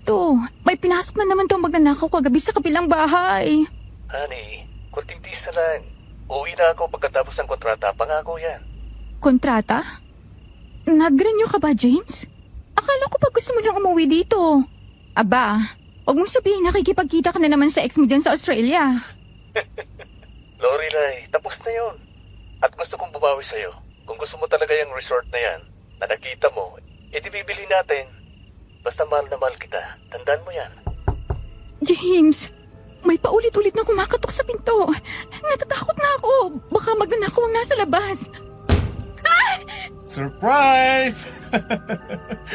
dito? May pinasok na naman daw magnanakaw kagabi sa kabilang bahay. Honey, kunting tisa lang. Uwi na ako pagkatapos ng kontrata. Pangako yan. Kontrata? Nag-renew ka ba, James? Akala ko pa gusto mo nang umuwi dito. Aba, huwag mong sabihin nakikipagkita ka na naman sa ex mo dyan sa Australia. Lorelai, tapos na yun. At gusto kong bumawi sa'yo. Kung gusto mo talaga yung resort na yan, na nakita mo, edi bibili natin. Basta mahal na mahal kita. Tandaan mo yan. James, may paulit-ulit na kumakatok sa pinto. Natatakot na ako. Baka magnanakaw ang nasa labas. Surprise!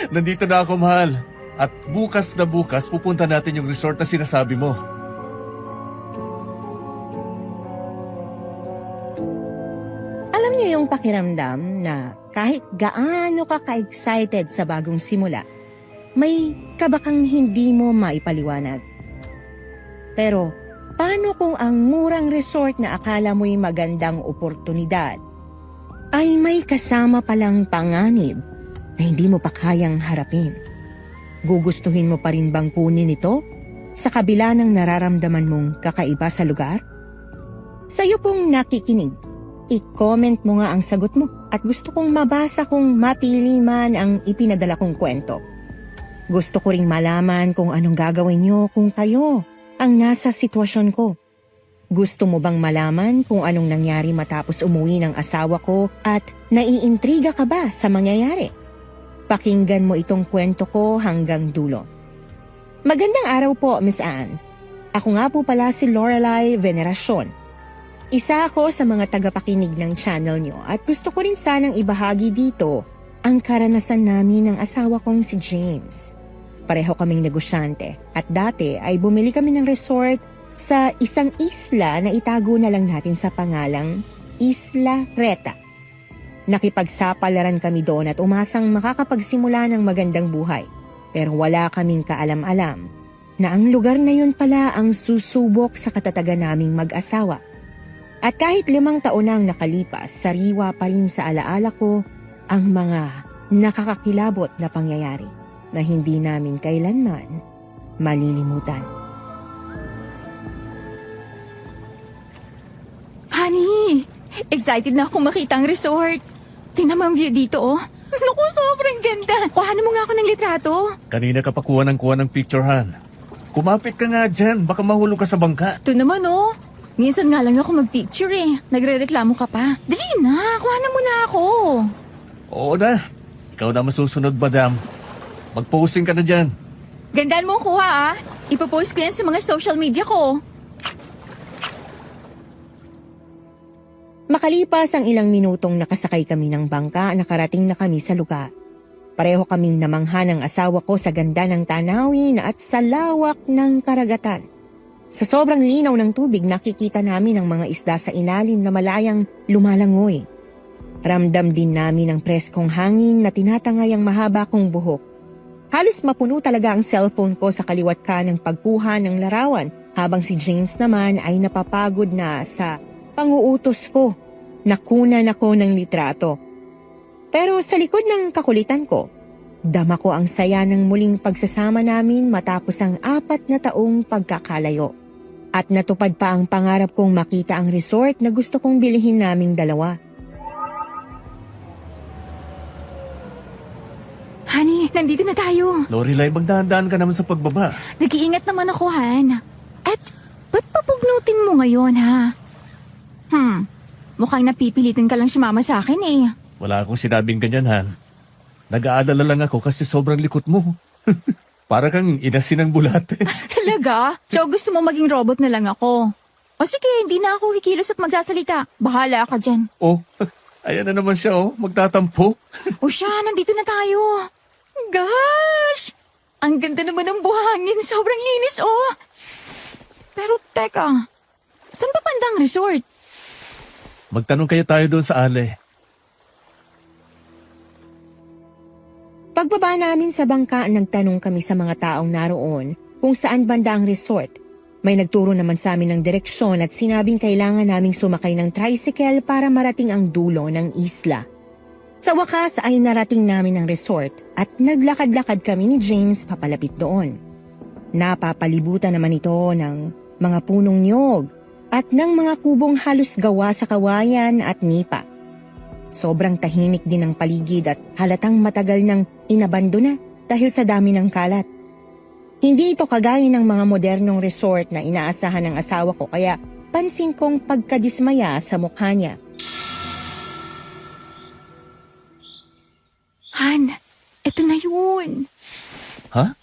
Nandito na ako, mahal. At bukas na bukas, pupunta natin yung resort na sinasabi mo. Alam niyo yung pakiramdam na kahit gaano ka ka-excited sa bagong simula, may kabakang hindi mo maipaliwanag. Pero, paano kung ang murang resort na akala mo'y magandang oportunidad ay may kasama palang panganib na hindi mo pa kayang harapin? Gugustuhin mo pa rin bang kunin ito sa kabila ng nararamdaman mong kakaiba sa lugar? Sa'yo pong nakikinig, i-comment mo nga ang sagot mo at gusto kong mabasa kung mapili man ang ipinadala kong kwento. Gusto ko ring malaman kung anong gagawin niyo kung kayo ang nasa sitwasyon ko. Gusto mo bang malaman kung anong nangyari matapos umuwi ng asawa ko at naiintriga ka ba sa mangyayari? Pakinggan mo itong kwento ko hanggang dulo. Magandang araw po, Miss Anne. Ako nga po pala si Lorelai Veneracion. Isa ako sa mga tagapakinig ng channel nyo at gusto ko rin sanang ibahagi dito ang karanasan namin ng asawa kong si James. Pareho kaming negosyante at dati ay bumili kami ng resort sa isang isla na itago na lang natin sa pangalang Isla Reta. Nakipagsapalaran kami doon at umasang makakapagsimula ng magandang buhay. Pero wala kaming kaalam-alam na ang lugar na yun pala ang susubok sa katatagan naming mag-asawa. At kahit 5 taon na ang nakalipas, sariwa pa rin sa alaala ko ang mga nakakakilabot na pangyayari na hindi namin kailanman malilimutan. Honey, excited na akong makita ang resort. Tingnan mo ang view dito, oh. Naku, sobrang ganda. Kuhanan mo nga ako ng litrato. Kanina ka pa kuha ng picture, Han. Kumapit ka nga dyan, baka mahulog ka sa bangka. Ito naman, oh. Minsan nga lang ako mag-picture eh. Nagre-reklamo ka pa. Dali na, kuhanan mo na ako. Oo na, ikaw na masusunod, madam. Mag-posting ka na dyan. Gandaan mo kuha, ah. Ipopost ko yan sa mga social media ko. Makalipas ang ilang minutong nakasakay kami ng bangka, nakarating na kami sa lugar. Pareho kaming namangha ng asawa ko sa ganda ng tanawin at sa lawak ng karagatan. Sa sobrang linaw ng tubig, nakikita namin ang mga isda sa ilalim na malayang lumalangoy. Ramdam din namin ang preskong hangin na tinatangay ang mahaba kong buhok. Halos mapuno talaga ang cellphone ko sa kaliwat ka ng pagkuha ng larawan, habang si James naman ay napapagod na sa panguutos ko. Nakunan ako ng litrato. Pero sa likod ng kakulitan ko, dama ko ang saya ng muling pagsasama namin matapos ang 4 na taong pagkakalayo. At natupad pa ang pangarap kong makita ang resort na gusto kong bilhin naming dalawa. Honey, nandito na tayo. Lorelai, magdahan-dahan ka naman sa pagbaba. Nag-iingat naman ako, Han. At ba't papugnutin mo ngayon, ha? Mukhang napipilitan ka lang sumama sa akin eh. Wala akong sinabing ganyan, Han. Nag-aalala lang ako kasi sobrang likot mo. Para kang inasin ng bulate. Talaga? So gusto mo maging robot na lang ako? O sige, hindi na ako kikilos at magsasalita. Bahala ka dyan. Oh, ayan na naman siya, oh. Magtatampo. O siya, nandito na tayo. Gosh! Ang ganda naman ng buhangin. Sobrang linis, oh. Pero teka, saan ba bandang resort? Magtanong kaya tayo doon sa ale. Pagbaba namin sa bangka, nagtanong kami sa mga taong naroon kung saan banda ang resort. May nagturo naman sa amin ng direksyon at sinabing kailangan naming sumakay ng tricycle para marating ang dulo ng isla. Sa wakas ay narating namin ang resort at naglakad-lakad kami ni James papalapit doon. Napapalibutan naman ito ng mga punong niyog at ng mga kubong halos gawa sa kawayan at nipa. Sobrang tahimik din ang paligid at halatang matagal nang inabandona dahil sa dami ng kalat. Hindi ito kagaya ng mga modernong resort na inaasahan ng asawa ko kaya pansin kong pagkadismaya sa mukha niya. Han, eto na yun. Ha?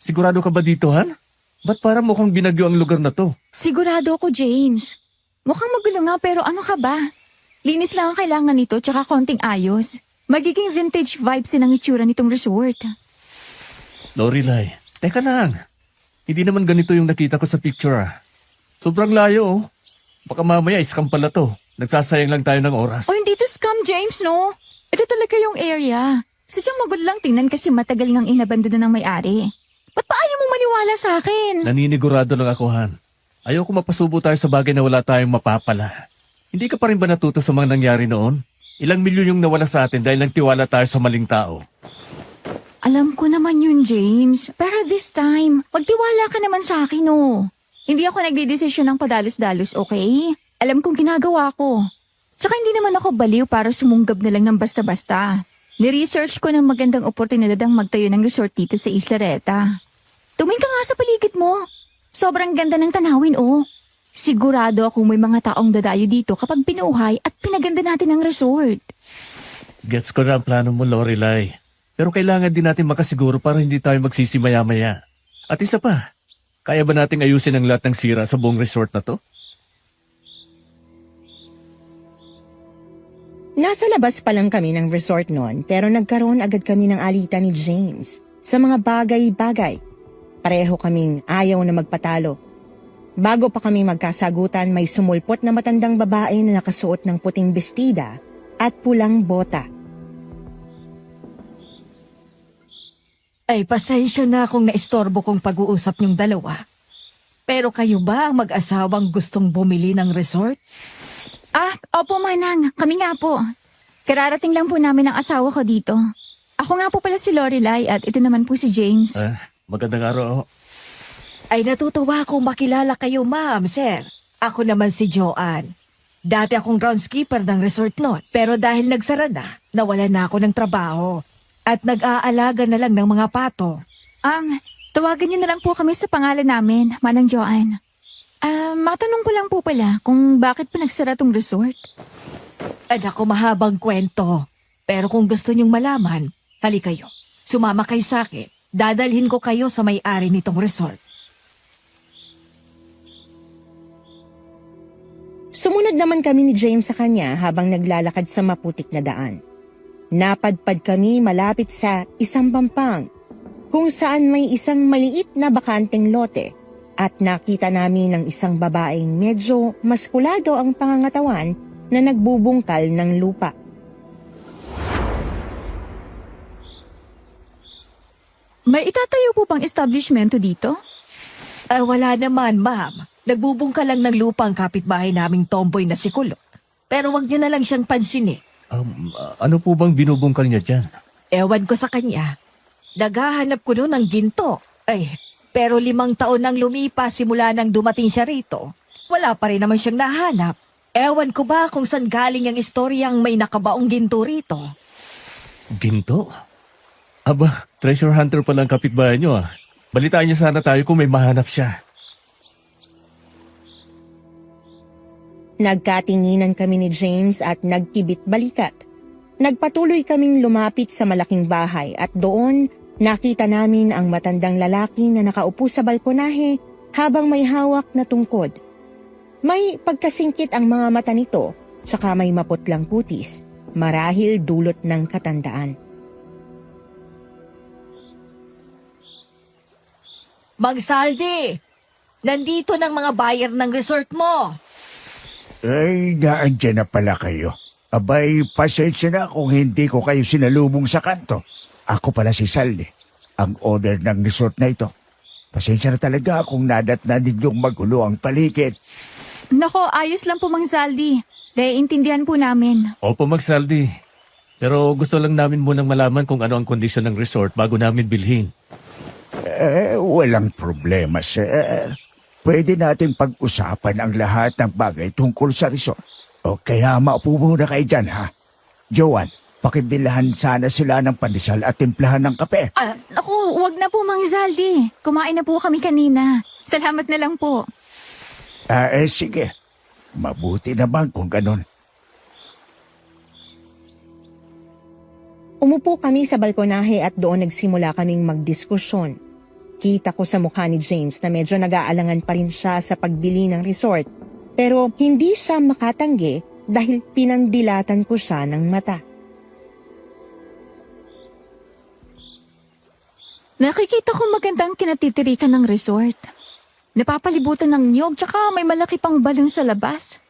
Sigurado ka ba dito, Han? Ba't parang mukhang binagyo ang lugar na to? Sigurado ako, James. Mukhang magulo nga pero ano ka ba? Linis lang ang kailangan nito tsaka konting ayos. Magiging vintage vibes din ang itsura nitong resort. Lorelai, teka lang. Hindi naman ganito yung nakita ko sa picture ah. Sobrang layo oh. Baka mamaya scam pala to. Nagsasayang lang tayo ng oras. O hindi to scam, James, no? Ito talaga yung area. Sadyang magulo lang tingnan kasi matagal ngang inabandona ng may-ari. Ba't pa ayaw mo maniwala sa akin? Naninigurado lang ako, Han. Ayaw ko mapasubo tayo sa bagay na wala tayong mapapala. Hindi ka pa rin ba natuto sa mga nangyari noon? Ilang milyon yung nawala sa atin dahil nagtiwala tayo sa maling tao. Alam ko naman yun, James. Pero this time, magtiwala ka naman sa akin, no? Hindi ako nagdidesisyon ng padalos-dalos, okay? Alam kong ginagawa ko. Tsaka hindi naman ako baliw para sumunggab na lang ng basta-basta. Ni-research ko ng magandang oportunidad ang magtayo ng resort dito sa Isla Reta. Tumingin ka nga sa paligid mo. Sobrang ganda ng tanawin, oh. Sigurado akong may mga taong dadayo dito kapag binuhay at pinaganda natin ang resort. Gets ko na ang plano mo, Lorelai. Pero kailangan din natin makasiguro para hindi tayo magsisi maya-maya. At isa pa, kaya ba nating ayusin ang lahat ng sira sa buong resort na to? Nasa labas pa lang kami ng resort noon pero nagkaroon agad kami ng alitan ni James sa mga bagay-bagay. Pareho kaming ayaw na magpatalo. Bago pa kami magkasagutan, may sumulpot na matandang babae na nakasuot ng puting bestida at pulang bota. Ay, pasensya na kung naistorbo kong pag-uusap niyong dalawa. Pero kayo ba ang mag-asawang gustong bumili ng resort? Ah, opo manang. Kami nga po. Kararating lang po namin ang asawa ko dito. Ako nga po pala si Lorelai at ito naman po si James. Magandang araw. Ay, natutuwa akong makilala kayo, ma'am, sir. Ako naman si Joanne. Dati akong groundskeeper ng resort noon. Pero dahil nagsara na, nawalan na ako ng trabaho. At nag-aalaga na lang ng mga pato. Tawagan niyo na lang po kami sa pangalan namin, Manang Joanne. Matanong ko lang po pala kung bakit pa nagsara tong resort. Ako mahabang kwento. Pero kung gusto niyong malaman, hali kayo. Sumama kayo sa akin. Dadalhin ko kayo sa may-ari nitong resort. Sumunod naman kami ni James sa kanya habang naglalakad sa maputik na daan. Napadpad kami malapit sa isang pampang kung saan may isang maliit na bakanteng lote at nakita namin ng isang babaeng medyo maskulado ang pangangatawan na nagbubungkal ng lupa. May itatayo po bang establishmento dito? Wala naman, ma'am. Nagbubungka lang ng lupa ang kapitbahay naming tomboy na si Kulot. Pero wag niyo na lang siyang pansinin. Ano po bang binubungkal niya dyan? Ewan ko sa kanya. Naghahanap ko noon ng ginto. Pero 5 taon nang lumipas simula nang dumating siya rito. Wala pa rin naman siyang nahanap. Ewan ko ba kung saan galing ang istoryang may nakabaong ginto rito? Ginto? Aba, treasure hunter pala ang kapitbahay niyo ah. Balitaan niya sana tayo kung may mahanap siya. Nagkatinginan kami ni James at nagkibit balikat. Nagpatuloy kaming lumapit sa malaking bahay at doon nakita namin ang matandang lalaki na nakaupo sa balkonahe habang may hawak na tungkod. May pagkasingkit ang mga mata nito, saka may maputlang kutis, marahil dulot ng katandaan. Mang Saldi! Nandito ng mga buyer ng resort mo! Ay, naandyan na pala kayo. Abay, pasensya na kung hindi ko kayo sinalubong sa kanto. Ako pala si Saldi, ang owner ng resort na ito. Pasensya na talaga kung nadatnan ninyong magulo ang paligid. Nako, ayos lang po Mang Saldi. Naiintindihan po namin. Opo, Magsaldi. Pero gusto lang namin munang malaman kung ano ang kondisyon ng resort bago namin bilhin. Walang problema, sir. Pwede natin pag-usapan ang lahat ng bagay tungkol sa resort. O kaya maupo muna kayo dyan, ha? Joanne, pakibilhan sana sila ng pandesal at timplahan ng kape. Naku, wag na po, Mang Zaldi. Kumain na po kami kanina. Salamat na lang po. Sige. Mabuti naman kung ganun. Umupo kami sa balkonahe at doon nagsimula kaming magdiskusyon. Kita ko sa mukha ni James na medyo nag-aalangan pa rin siya sa pagbili ng resort. Pero hindi siya makatanggi dahil pinandilatan ko siya ng mata. Nakikita ko magandang kinatitirikan ng resort. Napapalibutan ng niyog tsaka may malaki pang balon sa labas.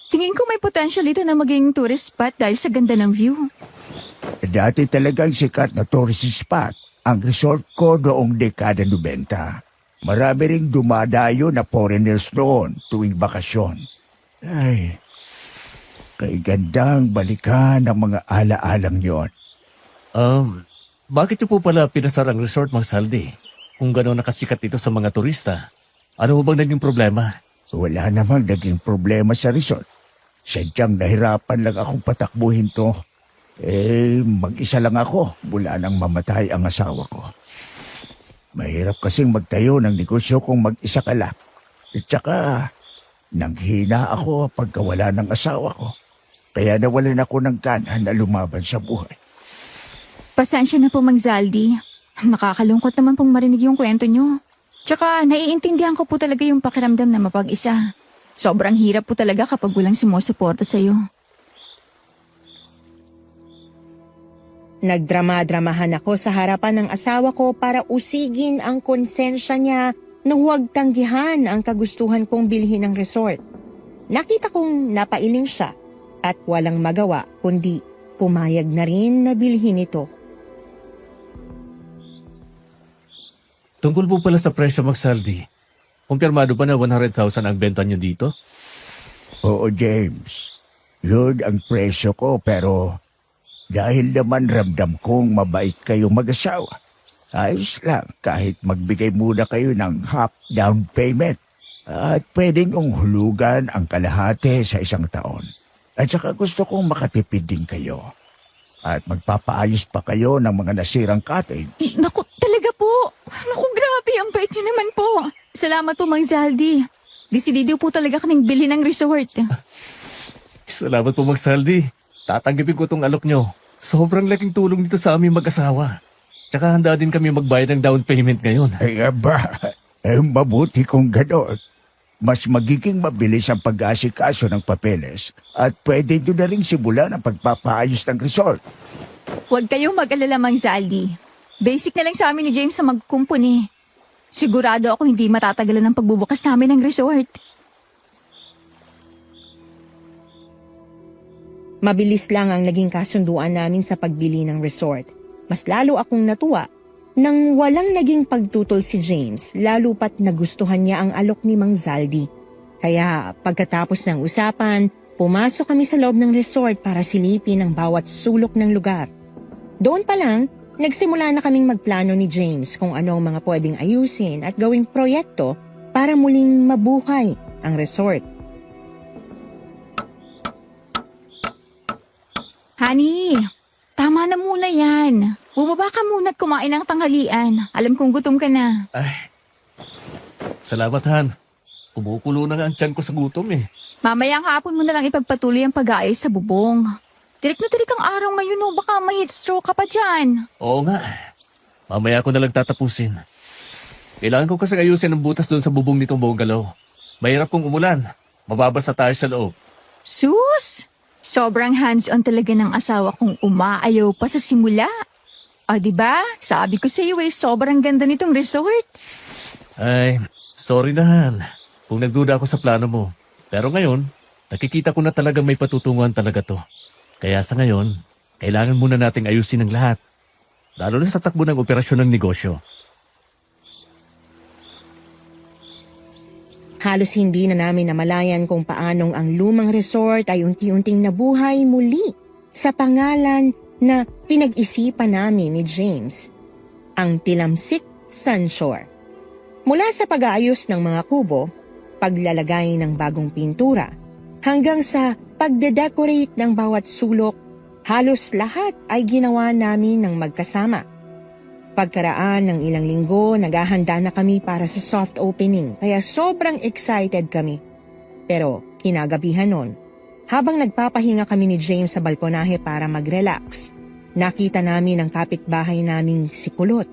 Tingin ko may potential ito na maging tourist spot dahil sa ganda ng view. Dati talagang sikat na tourist spot ang resort ko noong dekada 90. Marami ring dumadayo na foreigners doon tuwing bakasyon. Ay, kay gandang balikan ang mga ala-alang yon. Bakit niyo po pala pinasar ang resort, Mang Saldi? Kung gano'n nakasikat ito sa mga turista, ano bang naging problema? Wala namang naging problema sa resort. Sadyang nahirapan lang akong patakbuhin to. Mag-isa lang ako mula nang mamatay ang asawa ko. Mahirap kasing magtayo ng negosyo kung mag-isa ka lang. At saka, nanghina ako pagkawala ng asawa ko. Kaya nawalan ako ng gana na lumaban sa buhay. Pasensya na po, Mang Zaldi. Nakakalungkot naman pong marinig yung kwento niyo. Tsaka naiintindihan ko po talaga yung pakiramdam na mapag-isa. Sobrang hirap po talaga kapag walang sumusuporta sa'yo. Nagdrama-dramahan ako sa harapan ng asawa ko para usigin ang konsensya niya na huwag tanggihan ang kagustuhan kong bilhin ng resort. Nakita kong napailing siya at walang magawa kundi pumayag na rin na bilhin ito. Tungkol po pala sa presyo, Mang Saldi. Kumpirmado ba na 100,000 ang benta niyo dito? Oo, James. Yun ang presyo ko pero dahil naman ramdam kong mabait kayo mag-asawa. Ayos lang kahit magbigay muna kayo ng half down payment at pwedeng hulugan ang kalahati sa isang taon. At saka gusto kong makatipid din kayo. At magpapaayos pa kayo ng mga nasirang cottage. Naku, talaga po. Naku, grabe. Ang bait niyo naman po. Salamat po, Mang Zaldi. Desidido po talaga kaming bilhin ng resort. Salamat po, Mang Saldi. Tatanggapin ko tong alok nyo. Sobrang laking tulong nito sa aming mag-asawa. Tsaka handa din kami magbayad ng down payment ngayon. Ay mabuti kung gano'n. Mas magiging mabilis ang pag-aasikaso ng papeles at pwede nyo na rin simulan ang pagpapaayos ng resort. Huwag kayong mag-alala, Mang Zaldi. Basic na lang sa amin ni James sa magkumpuni. Sigurado ako hindi matatagalan ng pagbubukas namin ng resort. Mabilis lang ang naging kasunduan namin sa pagbili ng resort. Mas lalo akong natuwa nang walang naging pagtutol si James, lalo pat nagustuhan niya ang alok ni Mang Zaldi. Kaya pagkatapos ng usapan, pumasok kami sa loob ng resort para silipin ang bawat sulok ng lugar. Doon pa lang, nagsimula na kaming magplano ni James kung ano ang mga pwedeng ayusin at gawing proyekto para muling mabuhay ang resort. Honey, tama na muna yan. Bumaba ka muna at kumain ng tanghalian. Alam kong gutom ka na. Ay, salamat, Han. Kumukulo na nga ang tiyan ko sa gutom eh. Mamaya ang hapon mo na lang ipagpatuloy ang pag-aayos sa bubong. Tirik na tirik ang araw ngayon o baka may heat stroke ka pa dyan. Oo nga. Mamaya ko na lang tatapusin. Kailangan ko kasi ayusin ang butas doon sa bubong nitong bungalow. Mahirap kung umulan. Mababasa tayo sa loob. Sus! Sobrang hands-on talaga ng asawa kong umaayaw pa sa simula. O diba? Sabi ko sa iyo sobrang ganda nitong resort. Ay, sorry na, Han. Kung nagduda ako sa plano mo. Pero ngayon, nakikita ko na talagang may patutunguhan talaga to. Kaya sa ngayon, kailangan muna nating ayusin ang lahat. Lalo na sa takbo ng operasyon ng negosyo. Halos hindi na namin namalayan kung paanong ang lumang resort ay unti-unting nabuhay muli sa pangalan na pinag-isipan namin ni James. Ang tilamsik Sunshore. Mula sa pag-aayos ng mga kubo, paglalagay ng bagong pintura, hanggang sa pagde-decorate ng bawat sulok, halos lahat ay ginawa namin ng magkasama. Pagkaraan ng ilang linggo, naghahanda na kami para sa soft opening, kaya sobrang excited kami. Pero kinagabihan nun, habang nagpapahinga kami ni James sa balkonahe para mag-relax, nakita namin ang kapitbahay naming si Kulot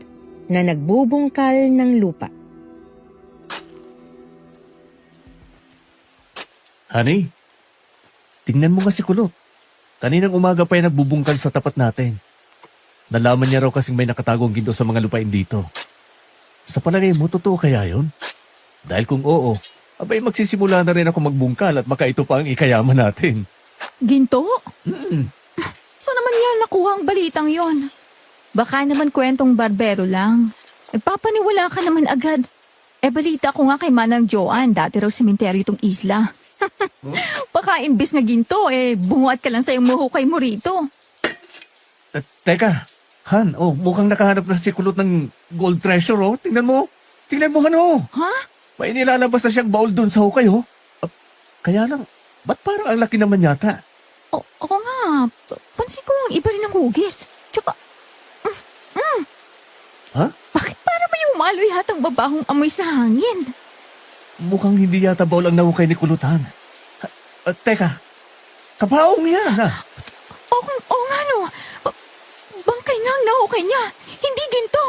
na nagbubungkal ng lupa. Honey, tingnan mo nga si Kulot. Kaninang umaga pa yung nagbubungkal sa tapat natin. Nalaman niya raw kasing may nakatagong ginto sa mga lupain dito. Sa palagay mo, totoo kaya yun? Dahil kung oo, abay magsisimula na rin ako magbungkal at baka ito pa ang ikayaman natin. Ginto? Saan naman yan nakuha ang balitang yon? Baka naman kwentong barbero lang. Nagpapaniwala ka naman agad. Balita ko nga kay Manang Joan, dati raw sementeryo itong isla. Baka imbis na ginto, bunguat ka lang sa iyong muhukay mo rito. Teka, Han, mukhang nakahanap na si Kulot ng gold treasure, Tingnan mo, Han, Ha? May nilalabas na siyang baul doon sa hukay, Kaya lang, ba't parang ang laki naman yata? Ako nga, pansin ko ang iba rin ng hugis. Tsaka, Ha? bakit para may umaloy hatang babahong amoy sa hangin? Mukhang hindi yata baul ang nahukay ni Kulot, Han. Teka, kabaong yan, ha? Oo nga no, bangkay nga ang nahukay niya, hindi ginto.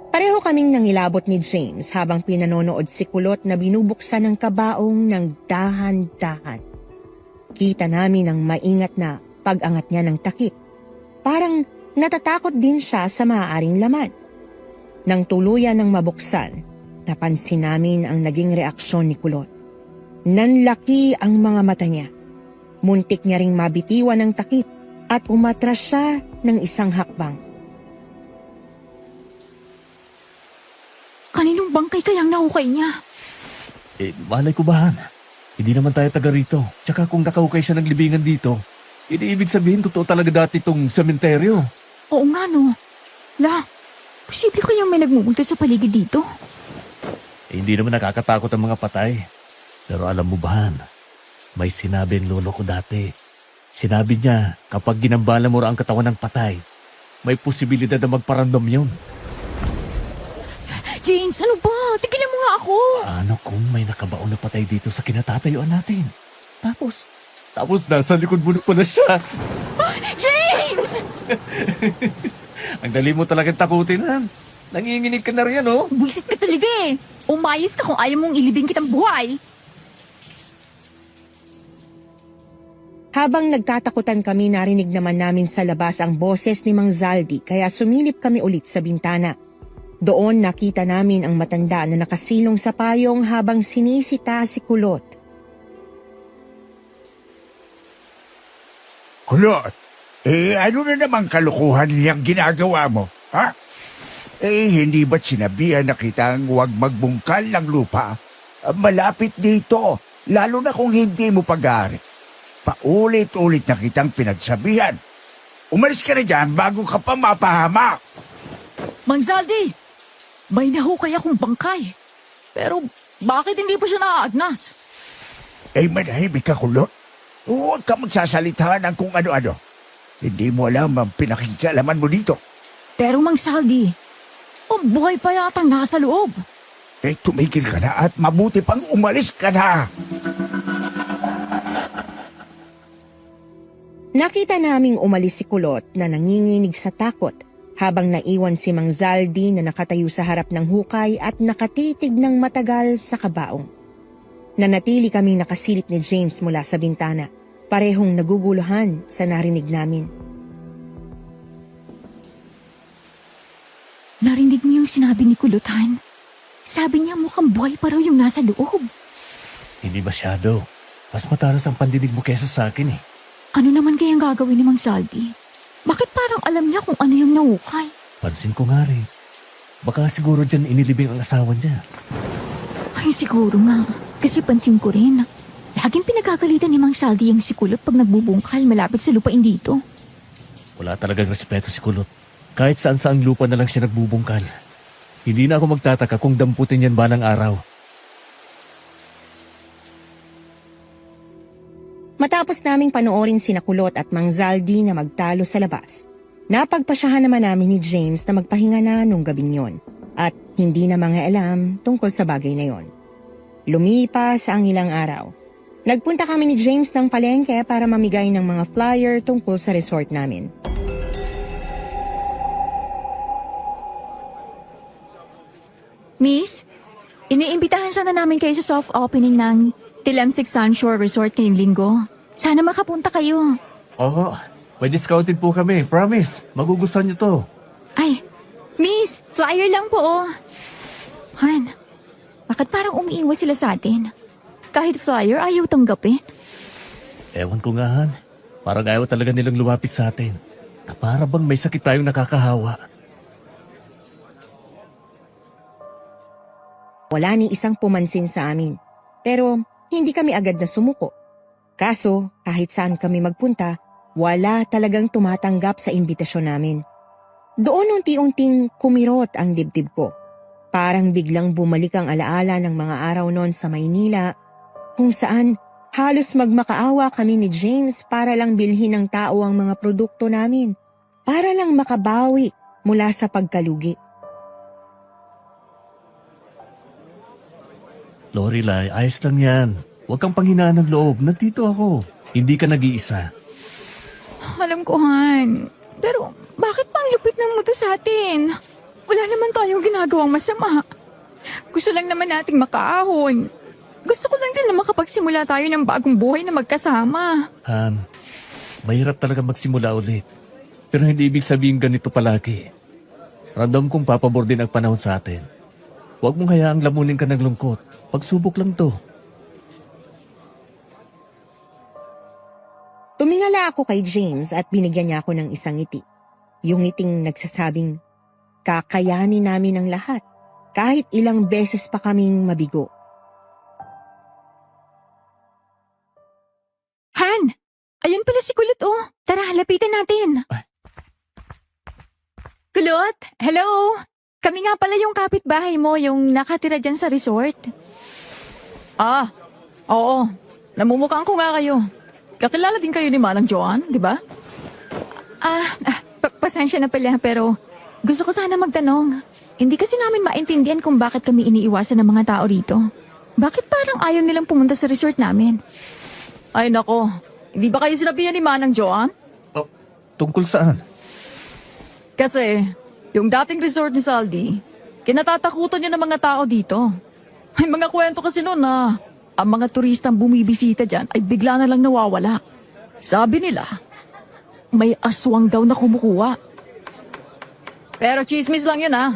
Pareho kaming nangilabot ni James habang pinanonood si Kulot na binubuksan ng kabaong ng dahan-dahan. Kita namin ang maingat na pag-angat niya ng takip. Parang natatakot din siya sa maaaring laman. Nang tuluyan ng mabuksan, napansin namin ang naging reaksyon ni Kulot. Nanlaki ang mga mata niya. Muntik niya ring mabitiwan ng takip at umatras siya ng isang hakbang. Kaninong bangkay kayang nahukay niya? Malay ko ba, Han? Hindi naman tayo taga rito. Tsaka kung nakahukay siya ng libingan dito, ibig sabihin totoo talaga dati itong sementeryo. Oo nga no. Posible kayang may nagmumulto sa paligid dito? Hindi naman nakakatakot ang mga patay. Pero alam mo ba, Han? May sinabi ang lolo ko dati. Sinabi niya, kapag ginambala mo ang katawan ng patay, may posibilidad na magparandom yun. James, ano ba? Tigilan mo nga ako. Ano kung may nakabaon na patay dito sa kinatatayuan natin? Tapos nasa likod mo na pala siya. James! Ang dali mo talagang takutin, Han. Nanginginig ka na rin, Buisit ka talaga Umayos ka kung ayaw mong ilibing kitang buhay. Habang nagtatakutan kami, narinig naman namin sa labas ang boses ni Mang Zaldi kaya sumilip kami ulit sa bintana. Doon nakita namin ang matanda na nakasilong sa payong habang sinisita si Kulot. Kulot, ano na naman kalukuhan niyang ginagawa mo, ha? Hindi ba't sinabihan na kitang huwag magbungkal ng lupa? Malapit dito, lalo na kung hindi mo pag-aari. Paulit-ulit na kitang pinagsabihan. Umalis ka na dyan bago ka pa mapahamak. Mang Zaldi, may nahukay akong bangkay. Pero bakit hindi pa siya naaagnas? Manahimik ka, Kulot. Huwag ka magsasalita ng kung ano-ano. Hindi mo alam ang pinakikalaman mo dito. Pero Mang Zaldi, buhay pa yata nasa loob. Tumigil ka na at mabuti pang umalis ka na. Nakita naming umalis si Kulot na nanginginig sa takot habang naiwan si Mang Zaldi na nakatayo sa harap ng hukay at nakatitig ng matagal sa kabaong. Nanatili kaming nakasilip ni James mula sa bintana, parehong naguguluhan sa narinig namin. Narinig mo yung sinabi ni Kulutan? Sabi niya mukhang buhay pa raw yung nasa loob. Hindi masyado. Mas matalas ang pandinig mo kesa sa akin Ano naman kayang gagawin ni Mang Zaldi? Bakit parang alam niya kung ano yung nahukay? Pansin ko nga rin. Baka siguro dyan inilibing ang asawa niya. Ay siguro nga. Kasi pansin ko rin. Laging pinagagalitan ni Mang Zaldi yung si Kulot pag nagbubungkal malapit sa lupain dito. Wala talagang respeto si Kulot. Kahit saan-saang lupa na lang siya nagbubungkal. Hindi na ako magtataka kung damputin yan balang araw. Matapos naming panoorin sina Kulot at Mang Zaldi na magtalo sa labas, napagpasyahan naman namin ni James na magpahinga na nung gabing yon at hindi na mga alam tungkol sa bagay na yon. Lumipas ang ilang araw. Nagpunta kami ni James ng palengke para mamigay ng mga flyer tungkol sa resort namin. Miss, iniimbitahan sana namin kayo sa soft opening ng Tilamsik Sunshore Resort ngayong linggo. Sana makapunta kayo. Oo, may discounted po kami. Promise, magugustuhan niyo to. Ay, Miss, flyer lang po oh. Han, bakit parang umiiwas sila sa atin? Kahit flyer, ayaw tanggapin. Ewan ko nga, Han. Parang ayaw talaga nilang lumapit sa atin. Na para bang may sakit tayong nakakahawa. Wala ni isang pumansin sa amin. Pero hindi kami agad na sumuko. Kaso kahit saan kami magpunta, wala talagang tumatanggap sa imbitasyon namin. Doon unti-unting kumirot ang dibdib ko. Parang biglang bumalik ang alaala ng mga araw noon sa Maynila kung saan halos magmakaawa kami ni James para lang bilhin ng tao ang mga produkto namin. Para lang makabawi mula sa pagkalugi. Lorelai, ayos lang yan. Huwag kang panghinaan ng loob. Nandito ako. Hindi ka nag-iisa. Alam ko, Han. Pero bakit pang lupit ng muto sa atin? Wala naman tayong ginagawang masama. Gusto lang naman nating makaahon. Gusto ko lang din na makapagsimula tayo ng bagong buhay na magkasama. Han, mahirap talaga magsimula ulit. Pero hindi ibig sabihin ganito palagi. Random kong papabor din ang panahon sa atin. Huwag mong hayaang lamunin ka ng lungkot. Pagsubok lang to. Tumingala ako kay James at binigyan niya ako ng isang ngiti. Yung ngiting nagsasabing, kakayanin namin ang lahat kahit ilang beses pa kaming mabigo. Han! Ayun pala si Kulot oh. Tara, lapitan natin. Ay. Kulot, hello? Kami nga pala yung kapitbahay mo, yung nakatira dyan sa resort. Ah, oo. Namumukhaan ko nga kayo. Kakilala din kayo ni Manang Joan, di ba? Pasensya na pala, pero gusto ko sana magtanong. Hindi kasi namin maintindihan kung bakit kami iniiwasan ng mga tao rito. Bakit parang ayaw nilang pumunta sa resort namin? Ay nako, hindi ba kayo sinabihan ni Manang Joan? Oh, tungkol saan? Kasi, yung dating resort ni Saldi, kinatatakutan niya ng mga tao dito. May mga kwento kasi noon na ang mga turistang bumibisita dyan ay bigla na lang nawawala. Sabi nila, may aswang daw na kumukuha. Pero chismis lang yun ah.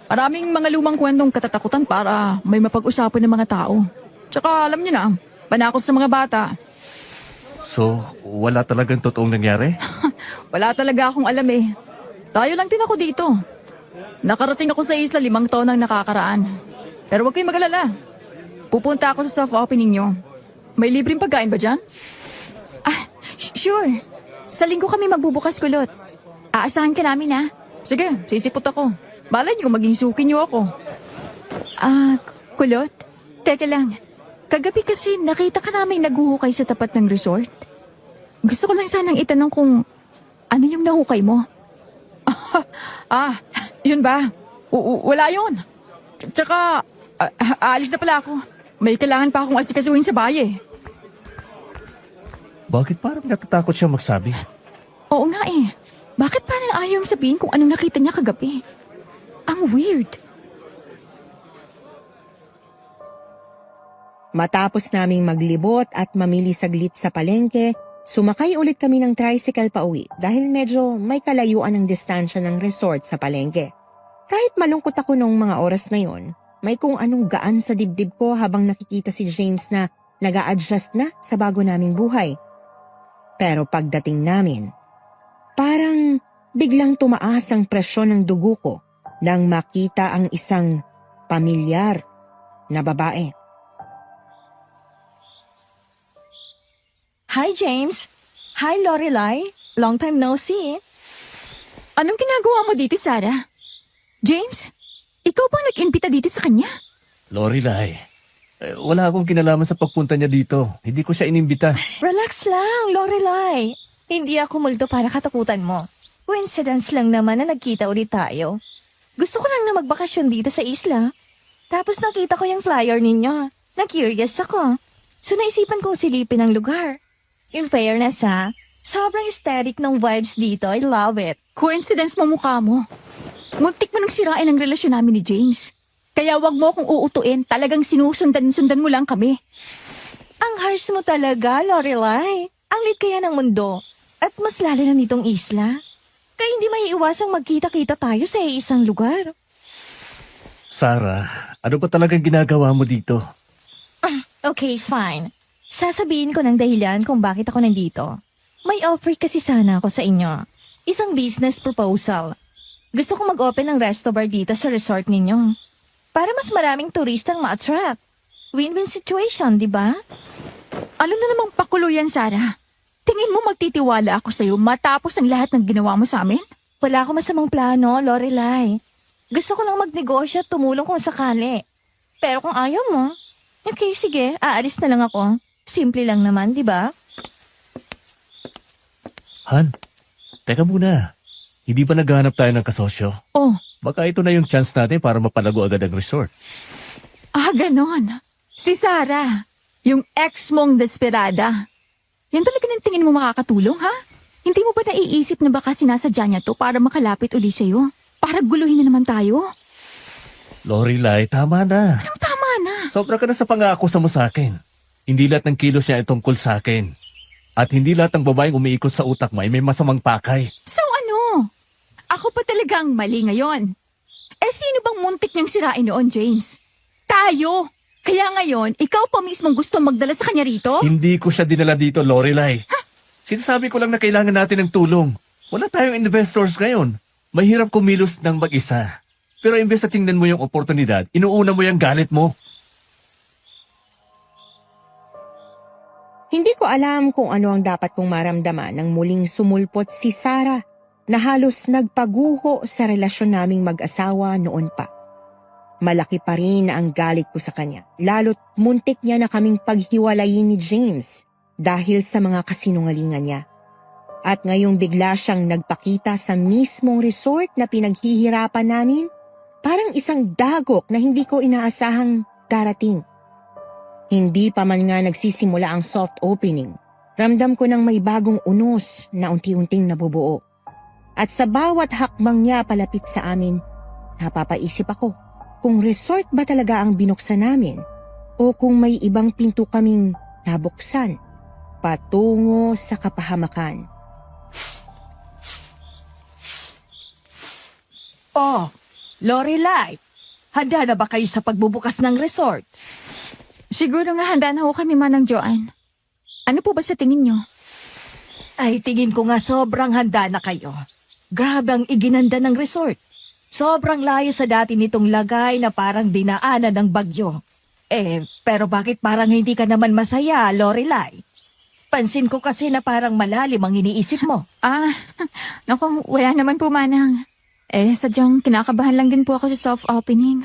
Maraming mga lumang kwentong katatakutan para may mapag-usapan ng mga tao. Tsaka alam niyo na, panakot sa mga bata. So, wala talagang totoong nangyari? Wala talaga akong alam eh. Tayo lang din ako dito. Nakarating ako sa isla 5 taon ang nakakaraan. Pero huwag kayong mag-alala. Pupunta ako sa soft opening nyo. May libreng pagkain ba dyan? Sure. Sa linggo kami magbubukas, Kulot. Aasahan ka namin ha. Sige, sisipot ako. Malay niyo maging suki niyo ako. Kulot? Teka lang. Kagabi kasi nakita ka namin naghuhukay sa tapat ng resort. Gusto ko lang sanang itanong kung ano yung nahukay mo. Yun ba? Wala yun. Tsaka, aalis na pala ako. May kailangan pa akong asikasuhin sa bahay. Bakit parang natatakot siya magsabi? Oo nga eh. Bakit parang ayaw sabihin kung anong nakita niya kagabi? Ang weird. Matapos naming maglibot at mamili saglit sa palengke, sumakay ulit kami ng tricycle pauwi dahil medyo may kalayuan ang distansya ng resort sa palengke. Kahit malungkot ako noong mga oras na yon, may kung anong gaan sa dibdib ko habang nakikita si James na nag-a-adjust na sa bago naming buhay. Pero pagdating namin, parang biglang tumaas ang presyon ng dugo ko nang makita ang isang pamilyar na babae. Hi, James. Hi, Lorelai. Long time no see. Anong ginagawa mo dito, Sarah? James, ikaw bang nag-imbita dito sa kanya? Lorelai, wala akong kinalaman sa pagpunta niya dito. Hindi ko siya inimbita. Relax lang, Lorelai. Hindi ako multo para katakutan mo. Coincidence lang naman na nagkita ulit tayo. Gusto ko lang na magbakasyon dito sa isla. Tapos nakita ko yung flyer ninyo. Na-curious ako. So naisipan kong silipin ang lugar. In fairness ha, sobrang aesthetic ng vibes dito. I love it. Coincidence mo mukha mo. Muntik mo nang sirain ang relasyon namin ni James. Kaya wag mo akong uutuin, talagang sinusundan mo lang kami. Ang harsh mo talaga, Lorelai. Ang lit kaya ng mundo. At mas lalo na nitong isla. Kaya hindi may iwasang magkita-kita tayo sa isang lugar. Sarah, ano ba talagang ginagawa mo dito? Okay, fine. Sasabihin ko ng dahilan kung bakit ako nandito. May offer kasi sana ako sa inyo. Isang business proposal. Gusto kong mag-open ng resto bar dito sa resort ninyo. Para mas maraming turistang ma-attract. Win-win situation, di ba? Ano na namang pakulo yan, Sarah? Tingin mo magtitiwala ako sa'yo matapos ang lahat ng ginawa mo sa amin? Wala akong masamang plano, Lorelai. Gusto ko lang magnegosyo at tumulong kung sakali. Pero kung ayaw mo, okay, sige, aalis na lang ako. Simple lang naman, di ba? Han, teka muna. Hindi ba naghahanap tayo ng kasosyo? Oh, Baka ito na yung chance natin para mapalago agad ang resort. ganon. Si Sarah, yung ex mong desperada. Yan talaga ng tingin mo makakatulong, ha? Hindi mo ba naiisip na baka sinasadya niya to para makalapit uli sa'yo? Para guluhin na naman tayo? Lorelai, tama na. Anong tama na? Sobra ka na sa pangako mo sa akin. Hindi lahat ng kilos niya ay tungkol sa akin. At hindi lahat ng babaeng umiikot sa utak mo ay may masamang pakay. So ano? Ako pa talaga ang mali ngayon. Eh sino bang muntik niyang sirain noon, James? Tayo! Kaya ngayon, ikaw pa mismong gusto magdala sa kanya rito? Hindi ko siya dinala dito, Lorelai. Sinasabi ko lang na kailangan natin ng tulong. Wala tayong investors ngayon. Mahirap kumilos ng mag-isa. Pero imbes na tingnan mo yung oportunidad, inuuna mo yung galit mo. Hindi ko alam kung ano ang dapat kong maramdaman nang muling sumulpot si Sarah na halos nagpaguho sa relasyon naming mag-asawa noon pa. Malaki pa rin ang galit ko sa kanya, lalo't muntik niya na kaming paghiwalayin ni James dahil sa mga kasinungalingan niya. At ngayong bigla siyang nagpakita sa mismong resort na pinaghihirapan namin, parang isang dagok na hindi ko inaasahang darating. Hindi pa man nga nagsisimula ang soft opening, ramdam ko nang may bagong unos na unti-unting nabubuo. At sa bawat hakbang niya palapit sa amin, napapaisip ako kung resort ba talaga ang binuksan namin o kung may ibang pinto kaming nabuksan patungo sa kapahamakan. Oh, Lorelai, handa na ba kayo sa pagbubukas ng resort? Siguro nga handa na ho kami, Manang Joanne. Ano po ba sa tingin niyo? Ay, tingin ko nga sobrang handa na kayo. Grabe ang iginanda ng resort. Sobrang layo sa dati nitong lagay na parang dinaanan ng bagyo. Pero bakit parang hindi ka naman masaya, Lorelai? Pansin ko kasi na parang malalim ang iniisip mo. Naku, wala naman po, Manang. Sadyang kinakabahan lang din po ako sa soft opening.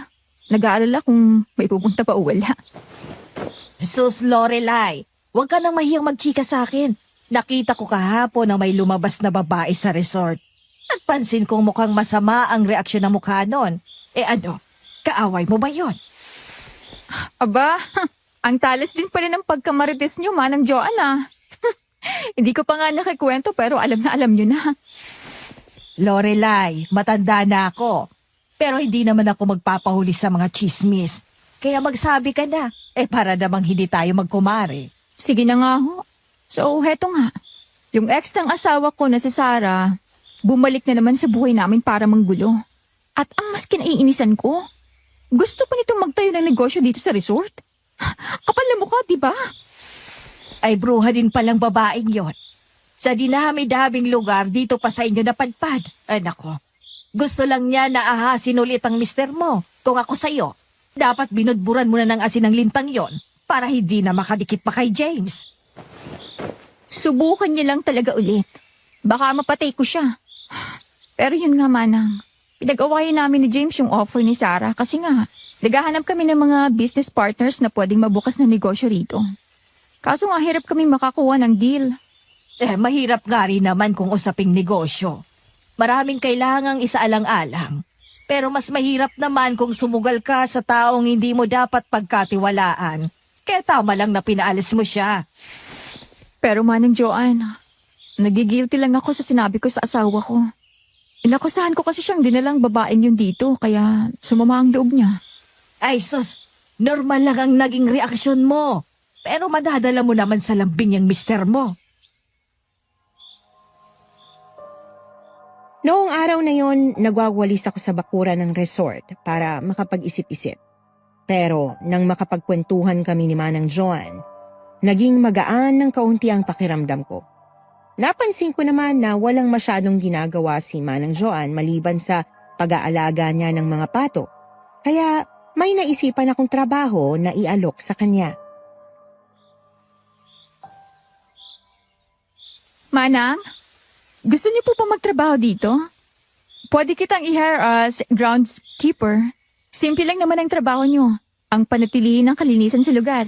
Nag-aalala kung may pupunta pa o wala. Sus, Lorelai, huwag ka nang mahiyang magchika sa akin. Nakita ko kahapon na may lumabas na babae sa resort. At pansin kong mukhang masama ang reaksyon ng mukha nun. Kaaway mo ba yon? Aba, ang talas din pala ng pagkamarites niyo, Manang Joanne. Hindi ko pa nga nakikwento pero alam na alam niyo na. Lorelai, matanda na ako. Pero hindi naman ako magpapahuli sa mga chismis. Kaya magsabi ka na, para namang hindi tayo magkumare. Sige na nga ho. So, heto nga. Yung ex ng asawa ko na si Sarah, bumalik na naman sa buhay namin para manggulo. At ang mas kinaiinisan ko, gusto pa nitong magtayo ng negosyo dito sa resort. Kapal na mukha, di ba? Ay bruha din palang babaeng yon. Sa dinami-daming lugar dito pa sa inyo napadpad. Nako, gusto lang niya na ahasin ulit ang mister mo. Kung ako sa'yo, dapat binudburan mo na ng asin ang lintang yon para hindi na makadikit pa kay James. Subukan niya lang talaga ulit. Baka mapatay ko siya. Pero yun nga, Manang. Pinag-awayan namin ni James yung offer ni Sarah kasi nga, naghahanap kami ng mga business partners na pwedeng mabukas na negosyo rito. Kaso nga, hirap kami makakuha ng deal. Mahirap nga rin naman kung usaping negosyo. Maraming kailangang isaalang-alang. Pero mas mahirap naman kung sumugal ka sa taong hindi mo dapat pagkatiwalaan. Kaya tama lang na pinaalis mo siya. Pero Manang Joanne, nagigilty lang ako sa sinabi ko sa asawa ko. Inakusahan ko kasi siyang dinalang babaeng yun dito, kaya sumama ang loob niya. Ay sus, normal lang ang naging reaksyon mo. Pero madadala mo naman sa lambing yung mister mo. Noong araw na yon, nagwawalis ako sa bakuran ng resort para makapag-isip-isip. Pero nang makapagkwentuhan kami ni Manang Joan, naging magaan ng kaunti ang pakiramdam ko. Napansin ko naman na walang masyadong ginagawa si Manang Joan maliban sa pag-aalaga niya ng mga pato. Kaya may naisipan akong trabaho na ialok sa kanya. Manang, gusto niyo po pa magtrabaho dito? Pwede kitang i-hire as groundskeeper. Simple lang naman ang trabaho niyo. Ang panatilihin ng kalinisan sa lugar.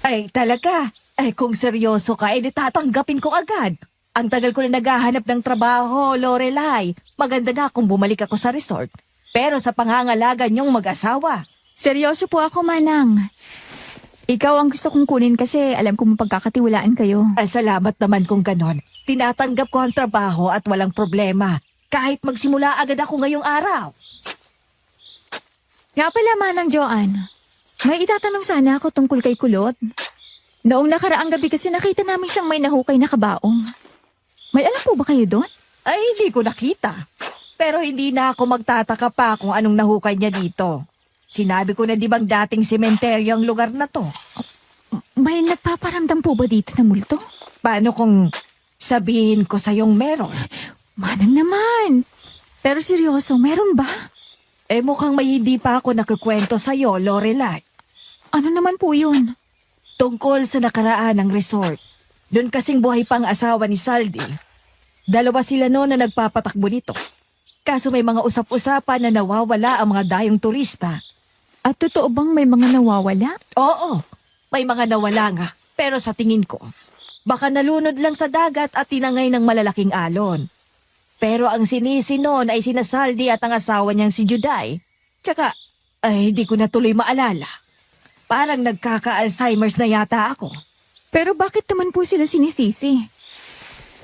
Ay talaga, kung seryoso ka, tatanggapin ko agad. Ang tagal ko na naghahanap ng trabaho, Lorelai. Maganda na kung bumalik ako sa resort. Pero sa pangangalaga niyong mag-asawa. Seryoso po ako, Manang. Ikaw ang gusto kong kunin kasi alam kong mapagkakatiwalaan kayo. Ay salamat naman kung ganon. Tinatanggap ko ang trabaho at walang problema. Kahit magsimula agad ako ngayong araw. Nga pala, Manang Joanne. May itatanong sana ako tungkol kay Kulot. Noong nakaraang gabi kasi nakita namin siyang may nahukay na kabaong. May alam po ba kayo doon? Ay hindi ko nakita. Pero hindi na ako magtataka pa kung anong nahukay niya dito. Sinabi ko na di bang dating sementeryo ang lugar na to? May nagpaparamdam po ba dito na multo? Paano kung sabihin ko sa'yong meron? Manang naman. Pero seryoso, meron ba? Mukhang may hindi pa ako nakukwento sa'yo, Lorelai. Ano naman po yun? Tungkol sa nakaraan ng resort. Doon kasing buhay pang asawa ni Saldi. Dalawa sila noon na nagpapatakbo nito. Kaso may mga usap-usapan na nawawala ang mga dayong turista. At totoo bang may mga nawawala? Oo, may mga nawala nga. Pero sa tingin ko, baka nalunod lang sa dagat at tinangay ng malalaking alon. Pero ang sinisi noon ay sina Saldi at ang asawa niyang si Juday. Tsaka, hindi ko na tuloy maalala. Parang nagkaka-Alzheimer's na yata ako. Pero bakit naman po sila sinisisi?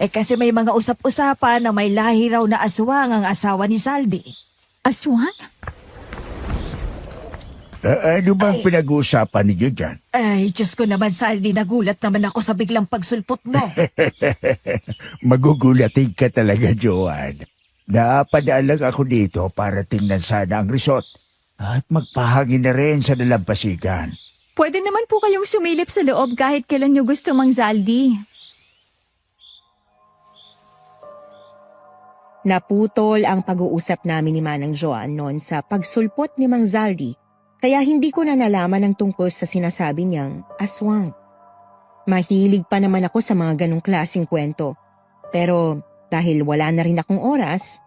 Kasi may mga usap-usapan na may lahi raw na aswang ang asawa ni Saldi. Aswang? Ano bang pinag-uusapan ninyo dyan? Ay, Diyos ko naman, Saldi, nagulat naman ako sa biglang pagsulpot mo. Magugulatin ka talaga, Joan. Napadaan lang ako dito para tingnan sana ang resort at magpahangin na rin sa dalampasigan. Pwede naman po kayong sumilip sa loob kahit kailan nyo gusto, Mang Zaldi. Naputol ang pag-uusap namin ni Manang Joan noon sa pagsulpot ni Mang Zaldi, kaya hindi ko na nalaman ang tungkol sa sinasabi niyang aswang. Mahilig pa naman ako sa mga ganong klaseng kwento. Pero dahil wala na rin akong oras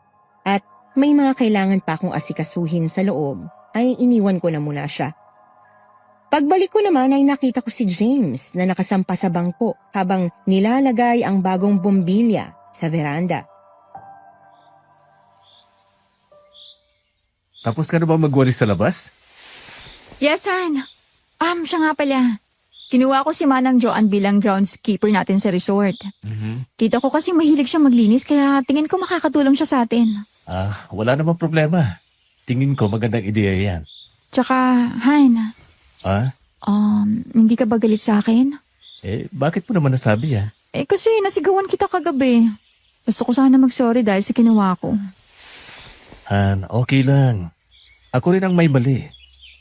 at may mga kailangan pa akong asikasuhin sa loob, ay iniwan ko na muna siya. Pagbalik ko naman ay nakita ko si James na nakasampa sa bangko habang nilalagay ang bagong bombilya sa veranda. Tapos ka na ba magwalis sa labas? Yes, Han. Siya nga pala. Kinuha ko si Manang Joan bilang groundskeeper natin sa resort. Kita ko kasi mahilig siya maglinis kaya tingin ko makakatulong siya sa atin. Wala namang problema. Tingin ko magandang ideya yan. Tsaka, Han, hindi ka ba galit sa akin? Bakit mo naman nasabi yan? Kasi nasigawan kita kagabi. Gusto ko sana mag-sorry dahil sa ginawa ko. Han, okay lang. Ako rin ang may mali.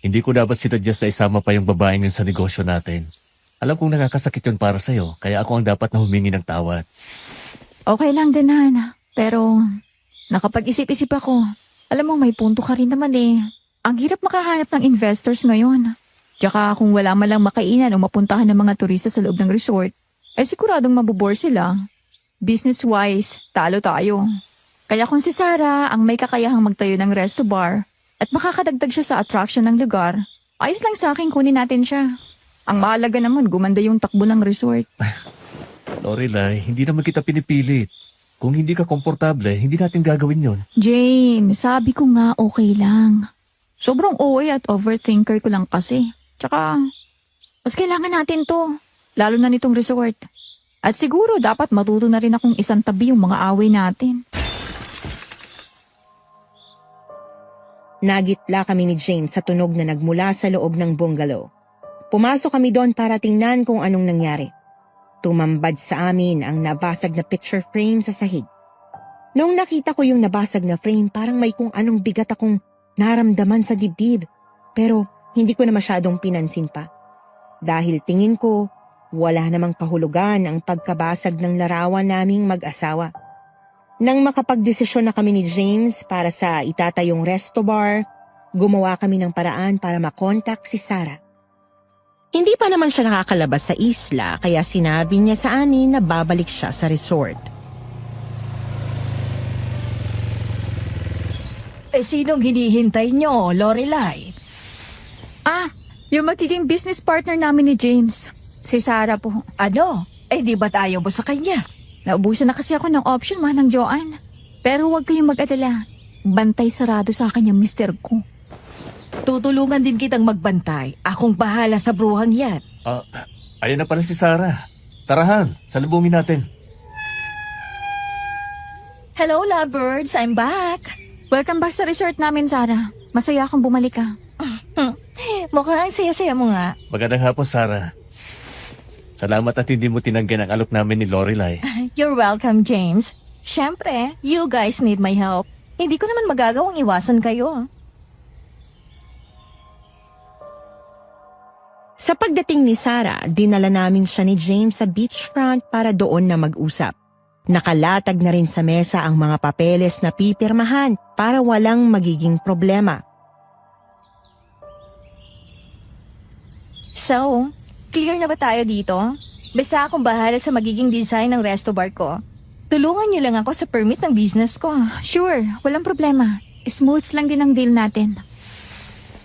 Hindi ko dapat sinadya sa isama pa yung babaeng yun sa negosyo natin. Alam kong nakakasakit yun para sa'yo, kaya ako ang dapat na humingi ng tawad. Okay lang din, Han. Pero, nakapag-isip-isip ako. Alam mo, may punto ka rin naman eh. Ang hirap makahanap ng investors ngayon. Tsaka kung wala man lang makainan o mapuntahan ng mga turista sa loob ng resort, siguradong mabubore sila. Business-wise, talo tayo. Kaya kung si Sarah ang may kakayahang magtayo ng resto bar at makakadagdag siya sa attraction ng lugar, ayos lang sa akin kunin natin siya. Ang mahalaga naman, gumanda yung takbo ng resort. Lorelai, hindi naman kita pinipilit. Kung hindi ka komportable, hindi natin gagawin yon. James, sabi ko nga okay lang. Sobrang OA at overthinker ko lang kasi. Tsaka, mas kailangan natin to. Lalo na nitong resort. At siguro dapat matuto na rin akong isang tabi yung mga away natin. Nagitla kami ni James sa tunog na nagmula sa loob ng bungalow. Pumasok kami doon para tingnan kung anong nangyari. Tumambad sa amin ang nabasag na picture frame sa sahig. Noong nakita ko yung nabasag na frame, parang may kung anong bigat akong naramdaman sa dibdib. Pero hindi ko na masyadong pinansin pa. Dahil tingin ko, wala namang kahulugan ang pagkabasag ng larawan naming mag-asawa. Nang makapagdesisyon na kami ni James para sa itatayong resto bar, gumawa kami ng paraan para makontak si Sarah. Hindi pa naman siya nakakalabas sa isla kaya sinabi niya sa amin na babalik siya sa resort. Sinong hinihintay nyo, Lorelai? Yung magiging business partner namin ni James. Si Sarah po. Ano? Di ba't ayaw mo sa kanya? Naubusan na kasi ako ng option ng Joanne. Pero huwag kayong mag-alala. Bantay sarado sa akin yung mister ko. Tutulungan din kitang magbantay. Akong bahala sa bruhang yan. Ayan na pala si Sarah. Tarahan, salubungin natin. Hello, lovebirds. I'm back. Welcome back sa resort namin, Sarah. Masaya akong bumalik ka. Mukhang ang saya-saya mo nga. Magandang hapon, Sarah. Salamat at hindi mo tinanggihan ang alok namin ni Lorelai. You're welcome, James. Siyempre, you guys need my help. Hindi ko naman magagawang iwasan kayo. Sa pagdating ni Sarah, dinala namin siya ni James sa beachfront para doon na mag-usap. Nakalatag na rin sa mesa ang mga papeles na pipirmahan para walang magiging problema. So, clear na ba tayo dito? Basta akong bahala sa magiging design ng resto bar ko. Tulungan niyo lang ako sa permit ng business ko. Sure, walang problema. Smooth lang din ang deal natin.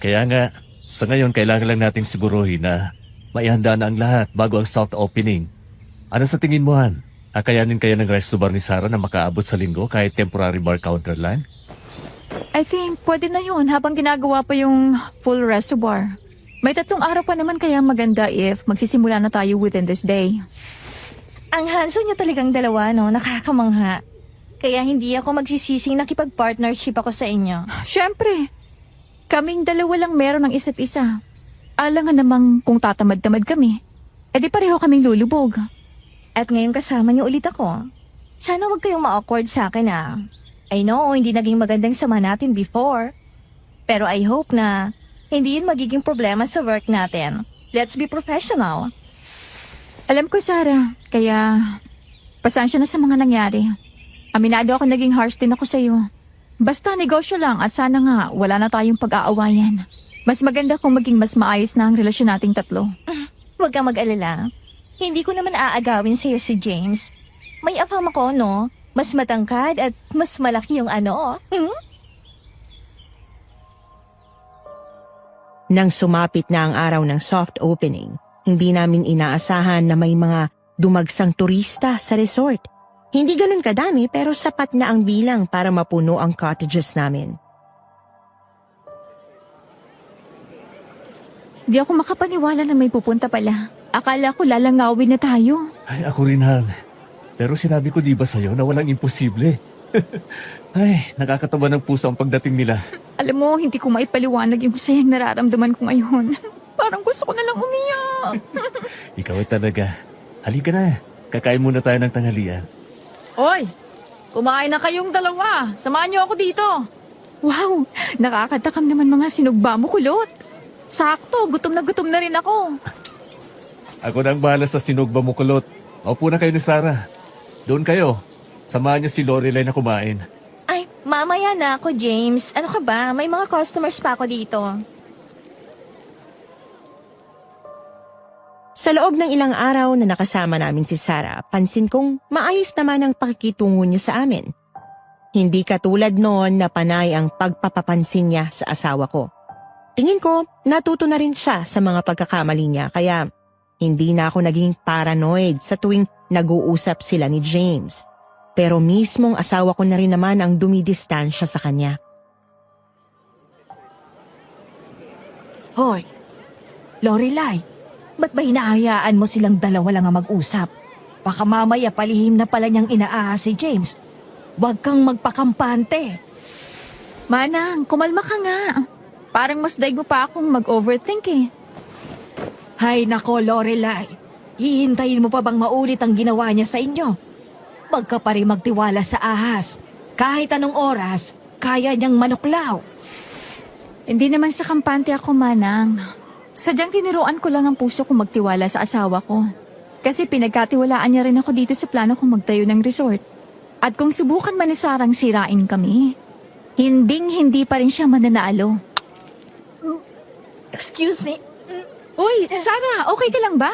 Kaya nga, sa ngayon kailangan lang nating siguruhin na maihanda na ang lahat bago ang soft opening. Ano sa tingin mo, Han? Akayanin kaya ng resto bar ni Sarah na makaabot sa linggo kahit temporary bar counter lang? I think pwede na yun habang ginagawa pa yung full resto bar. May 3 araw pa naman kaya maganda if magsisimula na tayo within this day. Ang hanso niyo talagang dalawa, no? Nakakamangha. Kaya hindi ako magsisising nakipag-partnership ako sa inyo. Siyempre, kaming dalawa lang meron ng isa't isa. Alangan namang kung tatamad-tamad kami, edi pareho kaming lulubog. At ngayon kasama niyo ulit ako. Sana wag kayong ma-awkward sa akin, ah. I know, hindi naging magandang sama natin before. Pero I hope na hindi yun magiging problema sa work natin. Let's be professional. Alam ko, Sarah, kaya pasensya na sa mga nangyari. Aminado ako naging harsh din ako sa'yo. Basta negosyo lang at sana nga wala na tayong pag-aawayan. Mas maganda kung maging mas maayos na ang relasyon nating 3. Huwag kang mag-alala. Hindi ko naman aagawin sa'yo si James. May afam ako, no? Mas matangkad at mas malaki yung ano. Nang sumapit na ang araw ng soft opening, hindi namin inaasahan na may mga dumagsang turista sa resort. Hindi ganun kadami pero sapat na ang bilang para mapuno ang cottages namin. Di ako makapaniwala na may pupunta pala. Akala ko lalangawin na tayo. Ay, ako rin, Han. Pero sinabi ko di ba sa'yo na walang imposible? Ay, nakakatawa ng puso ang pagdating nila. Alam mo, hindi ko maipaliwanag yung sayang nararamdaman ko ngayon. Parang gusto ko na lang umiyak. Ikaw ay talaga. Halika na. Kakain muna tayo ng tanghalian. Oy, kumain na kayong dalawa. Samahan niyo ako dito. Wow, nakakatakam naman mga sinugba mo, kulot. Sakto, gutom na rin ako. Ako na ang bahala sa sinugba mo, kulot. Maupo na kayo ni Sarah. Doon kayo. Samahan niyo si Lorelai na kumain. Ay, mamaya na ako, James. Ano ka ba? May mga customers pa ako dito. Sa loob ng ilang araw na nakasama namin si Sarah, pansin kong maayos naman ang pakikitungo niya sa amin. Hindi katulad noon na panay ang pagpapapansin niya sa asawa ko. Tingin ko, natuto na rin siya sa mga pagkakamali niya kaya hindi na ako naging paranoid sa tuwing nag-uusap sila ni James. Pero mismong asawa ko na rin naman ang dumidistansya sa kanya. Hoy, Lorelai, ba't ba hinahayaan mo silang dalawa lang ang mag-usap? Baka mamaya palihim na pala niyang inaahas si James. Huwag kang magpakampante. Manang, kumalma ka nga. Parang mas daig mo pa akong mag-overthink eh. Hay nako, Lorelai. Hihintayin mo pa bang maulit ang ginawa niya sa inyo? Huwag ka pa rin magtiwala sa ahas. Kahit anong oras, kaya niyang manuklaw. Hindi naman sa kampante ako, Manang. Sadyang tiniruan ko lang ang puso kong magtiwala sa asawa ko. Kasi pinagkatiwalaan niya rin ako dito sa plano kong magtayo ng resort. At kung subukan man ni Sarang sirain kami, hinding-hindi pa rin siya mananalo. Excuse me. Uy, Sarah, okay ka lang ba?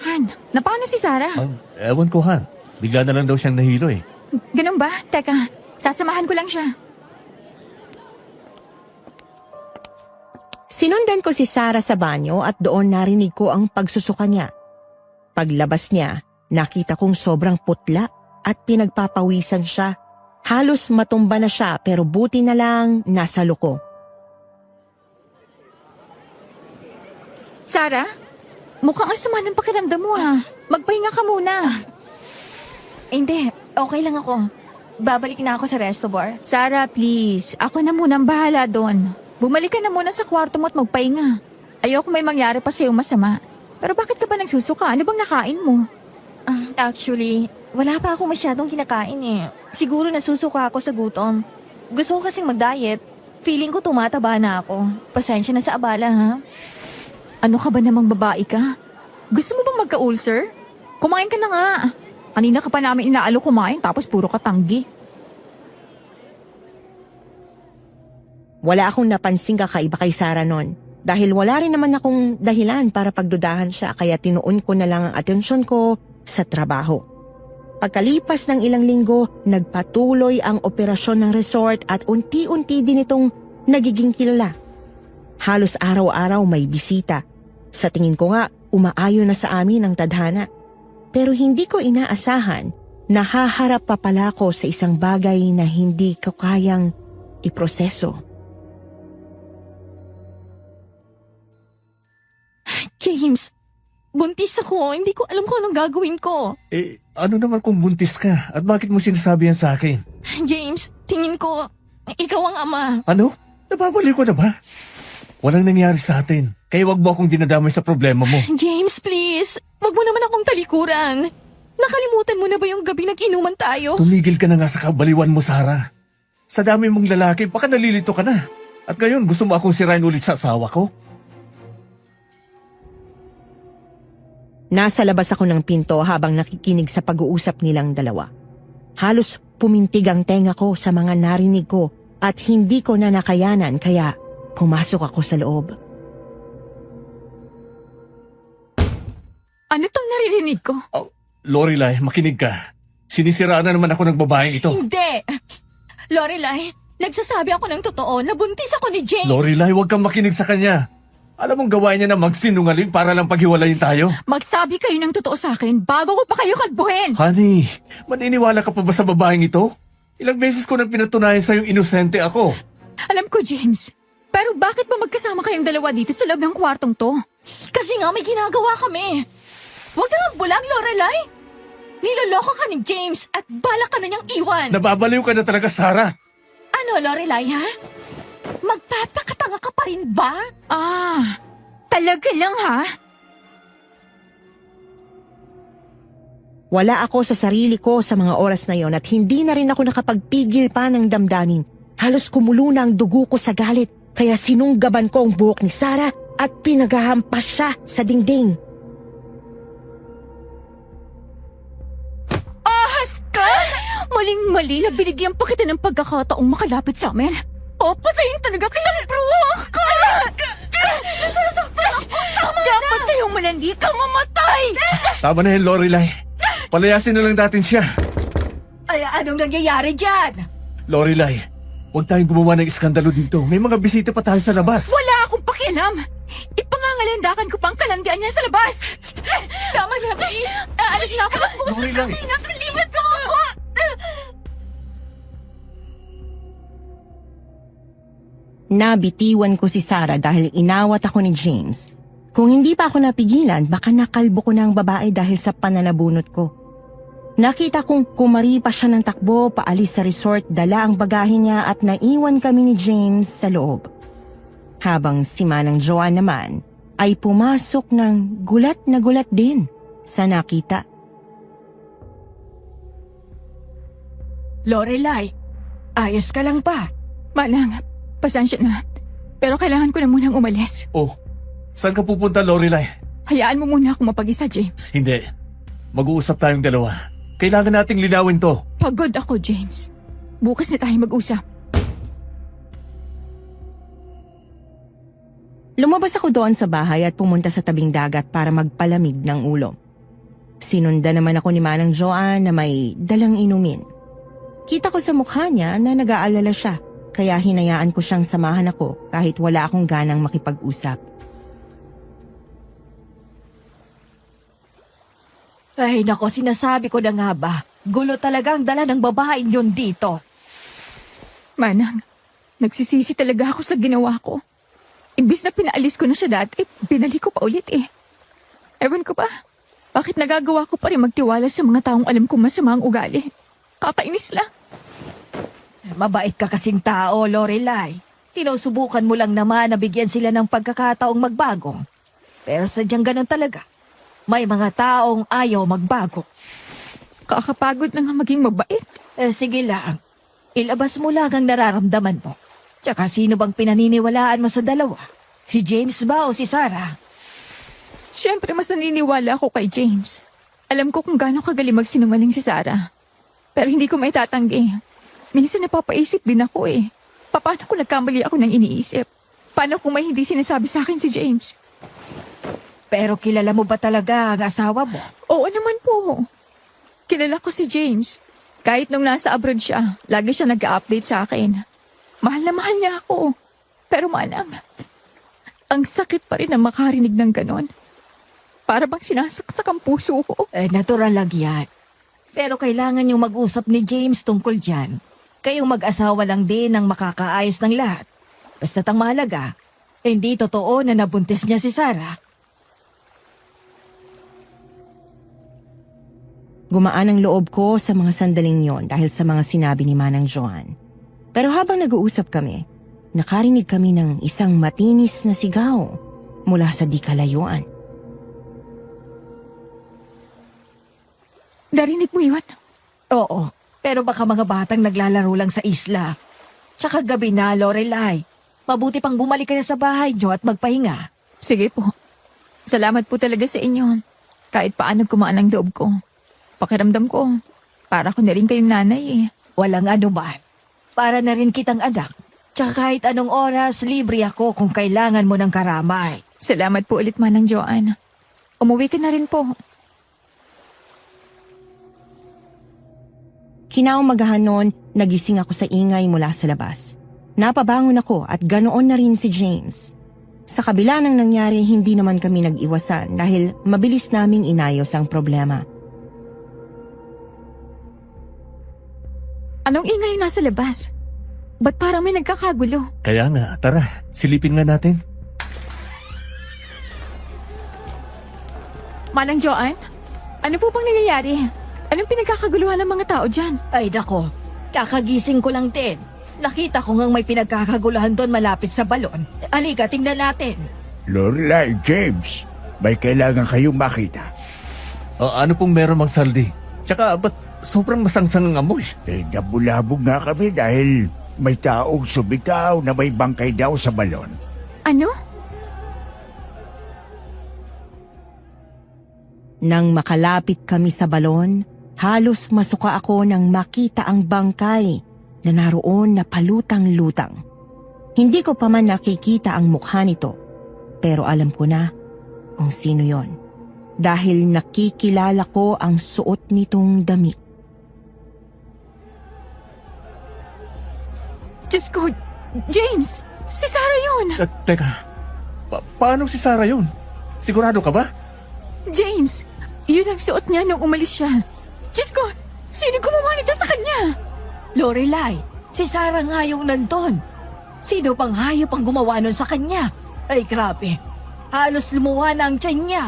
Han, napaano si Sarah? Ewan ko, Han. Bigla na lang daw siyang nahilo eh. Ganun ba? Teka, sasamahan ko lang siya. Sinundan ko si Sarah sa banyo at doon narinig ko ang pagsusuka niya. Paglabas niya, nakita kong sobrang putla at pinagpapawisan siya. Halos matumba na siya pero buti na lang nasa luko. Sarah, mukhang ang sama ng pakiramdam mo ha. Magpahinga ka muna. Hindi, okay lang ako. Babalik na ako sa resto bar. Sarah, please. Ako na muna ang bahala doon. Bumalik ka na muna sa kwarto mo at magpahinga. Ayoko may mangyari pa sa'yo masama. Pero bakit ka ba nagsusuka? Ano bang nakain mo? Actually, wala pa ako masyadong kinakain eh. Siguro nasusuka ako sa gutom. Gusto ko kasing mag-diet. Feeling ko tumataba na ako. Pasensya na sa abala ha. Ano ka ba namang babae ka? Gusto mo bang magka-ulcer? Kumain ka na nga. Kanina ka pa namin inaalo kumain tapos puro ka tanggi. Wala akong napansing kakaiba kay Sarah noon. Dahil wala rin naman akong dahilan para pagdudahan siya kaya tinuon ko na lang ang atensyon ko sa trabaho. Pagkalipas ng ilang linggo, nagpatuloy ang operasyon ng resort at unti-unti din itong nagiging kilala. Halos araw-araw may bisita. Sa tingin ko nga, umaayon na sa amin ang tadhana. Pero hindi ko inaasahan na haharap pa pala ko sa isang bagay na hindi ko kayang iproseso. James, buntis ako. Hindi ko alam kung anong gagawin ko. Ano naman kung buntis ka? At bakit mo sinasabi yan sa akin? James, tingin ko, ikaw ang ama. Ano? Nababaliw ko na ba? Walang nangyari sa atin. Kaya wag mo akong dinadamay sa problema mo. James, please. Wag mo naman akong talikuran. Nakalimutan mo na ba yung gabi nag-inuman tayo? Tumigil ka na nga sa kabaliwan mo, Sarah. Sa dami mong lalaki, baka nalilito ka na. At ngayon, gusto mo akong sirain ulit sa asawa ko? Nasa labas ako ng pinto habang nakikinig sa pag-uusap nilang dalawa. Halos pumintig ang tenga ko sa mga narinig ko at hindi ko na nakayanan kaya pumasok ako sa loob. Ano tong naririnig ko? Oh, Lorelai, makinig ka. Sinisiraan na naman ako ng babaeng ito. Hindi! Lorelai, nagsasabi ako ng totoo na buntis ako ni James. Lorelai, huwag kang makinig sa kanya. Alam mong gawain niya na magsinungaling para lang paghiwalayin tayo? Magsabi kayo ng totoo sa akin bago ko pa kayo kalbuhin. Honey, maniniwala ka pa ba sa babaeng ito? Ilang beses ko nang pinatunayan sa'yo inosente ako. Alam ko, James. Pero bakit ba magkasama kayong dalawa dito sa loob ng kwartong to? Kasi nga may ginagawa kami. Huwag kang bulag, Lorelai. Niloloko ka ni James at balak ka na niyang iwan. Nababaliw ka na talaga, Sarah. Ano, Lorelai, ha? Magpapakatanga ka pa rin ba? Talaga lang ha? Wala ako sa sarili ko sa mga oras na yon at hindi na rin ako nakapagpigil pa ng damdamin. Halos kumulo na ang dugo ko sa galit kaya sinunggaban ko ang buhok ni Sarah at pinaghahampas siya sa dingding. Ahas ka! Maling-mali na binigyan pa kita ng pagkakataong makalapit sa amin. Patayin talaga kita, bro! Nasasaktan ako! Tama Dapat sa'yong malandi ka mamatay! Tama na yan, Lorelai. Palayasin na lang natin siya. Ay, anong nangyayari dyan? Lorelai, huwag tayong gumawa ng iskandalo dito. May mga bisita pa tayo sa labas. Wala akong pakialam! Ipangangalandakan ko pang kalandian niya sa labas! Tama na, please. Aalis na ako ng puso. Lorelai! Nakalimutan mo ako. Nabitiwan ko si Sarah dahil inawat ako ni James. Kung hindi pa ako napigilan, baka nakalbo ko na ang babae dahil sa pananabunot ko. Nakita kong kumari pa siya ng takbo paalis sa resort, dala ang bagahe niya at naiwan kami ni James sa loob. Habang si Manang Joan naman ay pumasok ng gulat na gulat din sa nakita. Lorelai, ayos ka lang ba? Manang, pasensya na. Pero kailangan ko na munang umalis. Oh, saan ka pupunta, Lorelai? Hayaan mo muna ako mapag-isa, James. Hindi. Mag-uusap tayong dalawa. Kailangan nating linawin to. Pagod ako, James. Bukas na tayo mag-usap. Lumabas ako doon sa bahay at pumunta sa tabing dagat para magpalamig ng ulo. Sinundan naman ako ni Manang Joan na may dalang inumin. Kita ko sa mukha niya na nag-aalala siya, kaya hinayaan ko siyang samahan ako kahit wala akong ganang makipag-usap. Ay, nako, sinasabi ko na nga ba. Gulo talaga ang dala ng babaeng yun dito. Manang, nagsisisi talaga ako sa ginawa ko. Imbis na pinaalis ko na siya dati, binalik ko pa ulit eh. Ewan ko ba, bakit nagagawa ko pa rin magtiwala sa mga taong alam kong masama ang ugali? Kakainis lang. Mabait ka kasing tao, Lorelai. Tinusubukan mo lang naman na bigyan sila ng pagkakataong magbago. Pero sadyang ganun talaga. May mga taong ayaw magbago. Kakapagod na nga maging mabait. Sige lang. Ilabas mo lang ang nararamdaman mo. Tsaka sino bang pinaniniwalaan mo sa dalawa? Si James ba o si Sarah? Siyempre mas naniniwala ako kay James. Alam ko kung gaano kagaling magsinungaling si Sarah. Pero hindi ko maitatanggi. Minsan napapaisip din ako eh. Paano kung nagkamali ako ng iniisip? Paano kung may hindi sinasabi sa akin si James? Pero kilala mo ba talaga ang asawa mo? Oo naman po. Kilala ko si James. Kahit nung nasa abroad siya, lagi siya nag-update sa akin. Mahal na mahal niya ako. Pero Manang, ang sakit pa rin na makarinig ng ganon. Para bang sinasaksak ang puso ko. Natural lang yan. Pero kailangan yung mag-usap ni James tungkol dyan. Kayong mag-asawa lang din ang makakaayos ng lahat. Basta't ang mahalaga, hindi totoo na nabuntis niya si Sarah. Gumaan ang loob ko sa mga sandaling yon dahil sa mga sinabi ni Manang Joan. Pero habang nag-uusap kami, nakarinig kami ng isang matinis na sigaw mula sa di kalayuan. Narinig mo yun? Oo, pero baka mga batang naglalaro lang sa isla. Tsaka gabi na, Lorelai. Mabuti pang bumalik ka na sa bahay niyo at magpahinga. Sige po. Salamat po talaga sa inyo. Kahit paano kumaan ang loob ko. Pakiramdam ko, para ko na rin kayong nanay eh. Walang anuman. Para na rin kitang anak. Tsaka kahit anong oras, libre ako kung kailangan mo ng karamay. Salamat po ulit, Manang Joan. Umuwi ka na rin po. Kinaumagahan noon, nagising ako sa ingay mula sa labas. Napabangon ako at ganoon na rin si James. Sa kabila ng nangyari, hindi naman kami nag-iwasan dahil mabilis naming inayos ang problema. Anong ingay nasa labas? Ba't parang may nagkakagulo? Kaya nga, tara, silipin nga natin. Manang Joan? Ano po bang nangyayari? Anong pinagkakaguluhan ng mga tao dyan? Ay nako, kakagising ko lang din. Nakita ko ngang may pinagkakaguluhan doon malapit sa balon. Halika, tingnan natin. Lorelai, James, may kailangan kayong makita. Ano pong meron, Mang Saldi? Tsaka, ba't sobrang masangsang ang amoy? Nabulabog nga kami dahil may taong sumigaw na may bangkay daw sa balon. Ano? Nang makalapit kami sa balon, halos masuka ako nang makita ang bangkay na naroon na palutang-lutang. Hindi ko pa man nakikita ang mukha nito, pero alam ko na kung sino yon. Dahil nakikilala ko ang suot nitong damit. Diyos ko, James! Si Sarah yun! Teka, paano si Sarah yun? Sigurado ka ba? James! Yun ang suot niya nung umalis siya. Diyos ko! Sino gumawa nito sa kanya? Lorelai, si Sarah nga yung nandun. Sino pang hayop ang gumawa nun sa kanya? Ay grabe, halos lumuwa na ang tiyan niya.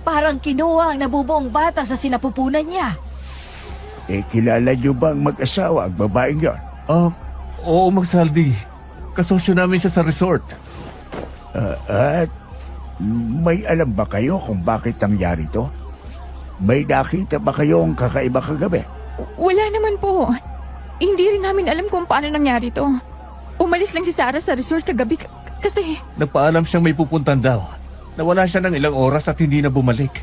Parang kinuha ang nabubuong bata sa sinapupunan niya. Kilala niyo bang mag-asawa ang babaeng yon? Oo, Magsaldi. Kasosyo namin siya sa resort. At may alam ba kayo kung bakit nangyari to? May nakita ba kayong kakaiba kagabi? Wala naman po. Hindi rin namin alam kung paano nangyari to. Umalis lang si Sarah sa resort kagabi kasi... Nagpaalam siyang may pupuntan daw. Nawala siya ng ilang oras at hindi na bumalik.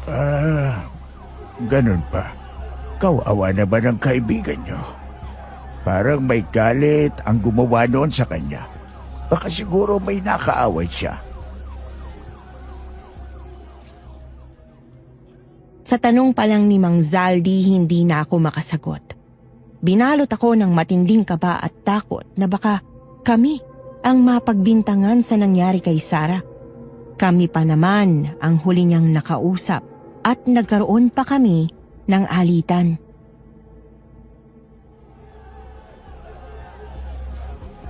Ganun pa. Kawawa na ba ng kaibigan niyo? Parang may galit ang gumawa noon sa kanya. Baka siguro may nakaaway siya. Sa tanong pa lang ni Mang Zaldi, hindi na ako makasagot. Binalot ako ng matinding kaba at takot na baka kami ang mapagbintangan sa nangyari kay Sarah. Kami pa naman ang huli niyang nakausap at nagkaroon pa kami ng alitan.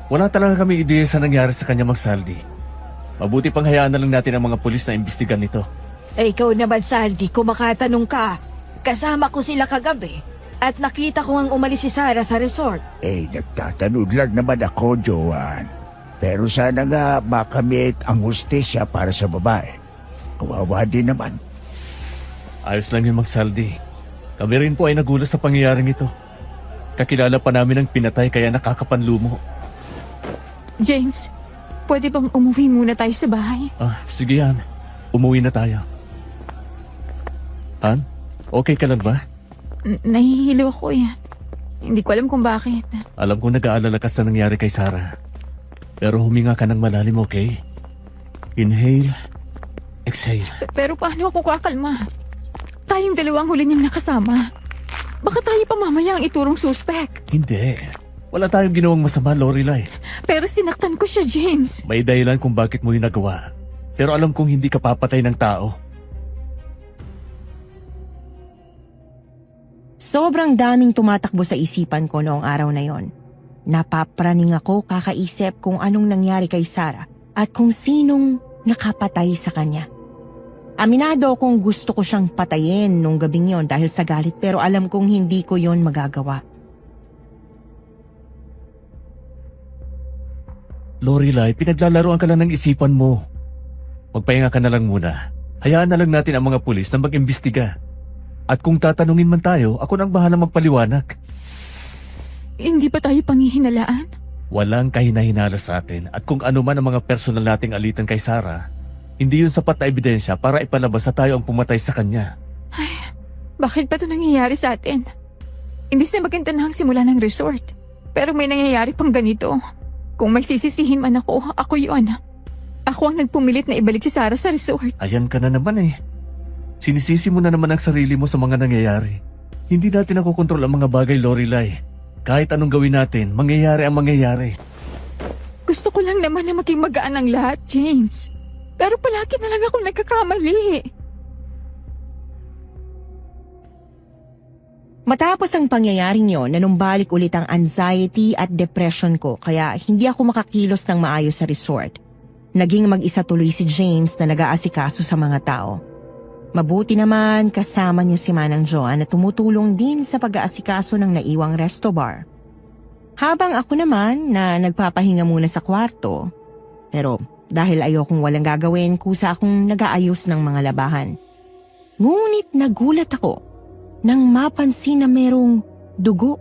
Wala talaga kami ideya sa nangyari sa kanya, Magsaldi. Mabuti pang hayaan na lang natin ang mga pulis na imbestigan nito. Ikaw naman, Saldi, kung makatanong ka. Kasama ko sila kagabi at nakita ko ang umalis si Sarah sa resort. Nagtatanong lang naman ako, Joanne. Pero sana nga makamit ang hustisya para sa babae. Kawawa din naman. Ayos lang yun, Magsaldi. Kami rin po ay nagulat sa pangyayaring ito. Kakilala pa namin ang pinatay kaya nakakapanlumo. James, pwede bang umuwi muna tayo sa bahay? Sige yan. Umuwi na tayo. Han, okay ka lang ba? Nahihilo ako eh. Hindi ko alam kung bakit. Alam kong nag-aalala ka sa nangyari kay Sarah. Pero huminga ka ng malalim, okay? Inhale, exhale. Pero paano ako kakalma? Tayong dalawang huli niyang nakasama. Baka tayo pa mamaya ang iturong suspect. Hindi. Wala tayong ginawang masama, Lorelai. Pero sinaktan ko siya, James. May dahilan kung bakit mo yung nagawa. Pero alam kong hindi ka papatay ng tao. Sobrang daming tumatakbo sa isipan ko noong araw na yon. Napapraning ako kakaisip kung anong nangyari kay Sarah at kung sinong nakapatay sa kanya. Aminado akong gusto ko siyang patayin nung gabing yon dahil sa galit pero alam kong hindi ko yon magagawa. Lorelai, pinaglalaroan ka lang ng isipan mo. Magpahinga ka na lang muna. Hayaan na lang natin ang mga pulis na mag-imbestiga. At kung tatanungin man tayo, ako nang bahala magpaliwanag. Hindi pa tayo panghihinalaan? Walang kahinahinala sa atin at kung ano man ang mga personal nating alitan kay Sarah, hindi yun sapat na ebidensya para ipalabas na tayo ang pumatay sa kanya. Ay, bakit ba ito nangyayari sa atin? Imbis na maganda na ang simula ng resort. Pero may nangyayari pang ganito. Kung may sisisihin man ako yun. Ako ang nagpumilit na ibalik si Sarah sa resort. Ayan ka na naman eh. Sinisisi mo na naman ang sarili mo sa mga nangyayari. Hindi natin nakokontrol ang mga bagay, Lorelai. Kahit anong gawin natin, mangyayari ang mangyayari. Gusto ko lang naman na maging magaan ang lahat, James. Pero palagi na lang akong nagkakamali. Matapos ang pangyayaring yon, nanumbalik ulit ang anxiety at depression ko kaya hindi ako makakilos ng maayos sa resort. Naging mag-isa tuloy si James na nag-aasikaso sa mga tao. Mabuti naman kasama niya si Manang Joan na tumutulong din sa pag-aasikaso ng naiwang resto bar. Habang ako naman na nagpapahinga muna sa kwarto. Pero dahil ayokong walang gagawin, kusa akong nag-aayos ng mga labahan. Ngunit nagulat ako nang mapansin na merong dugo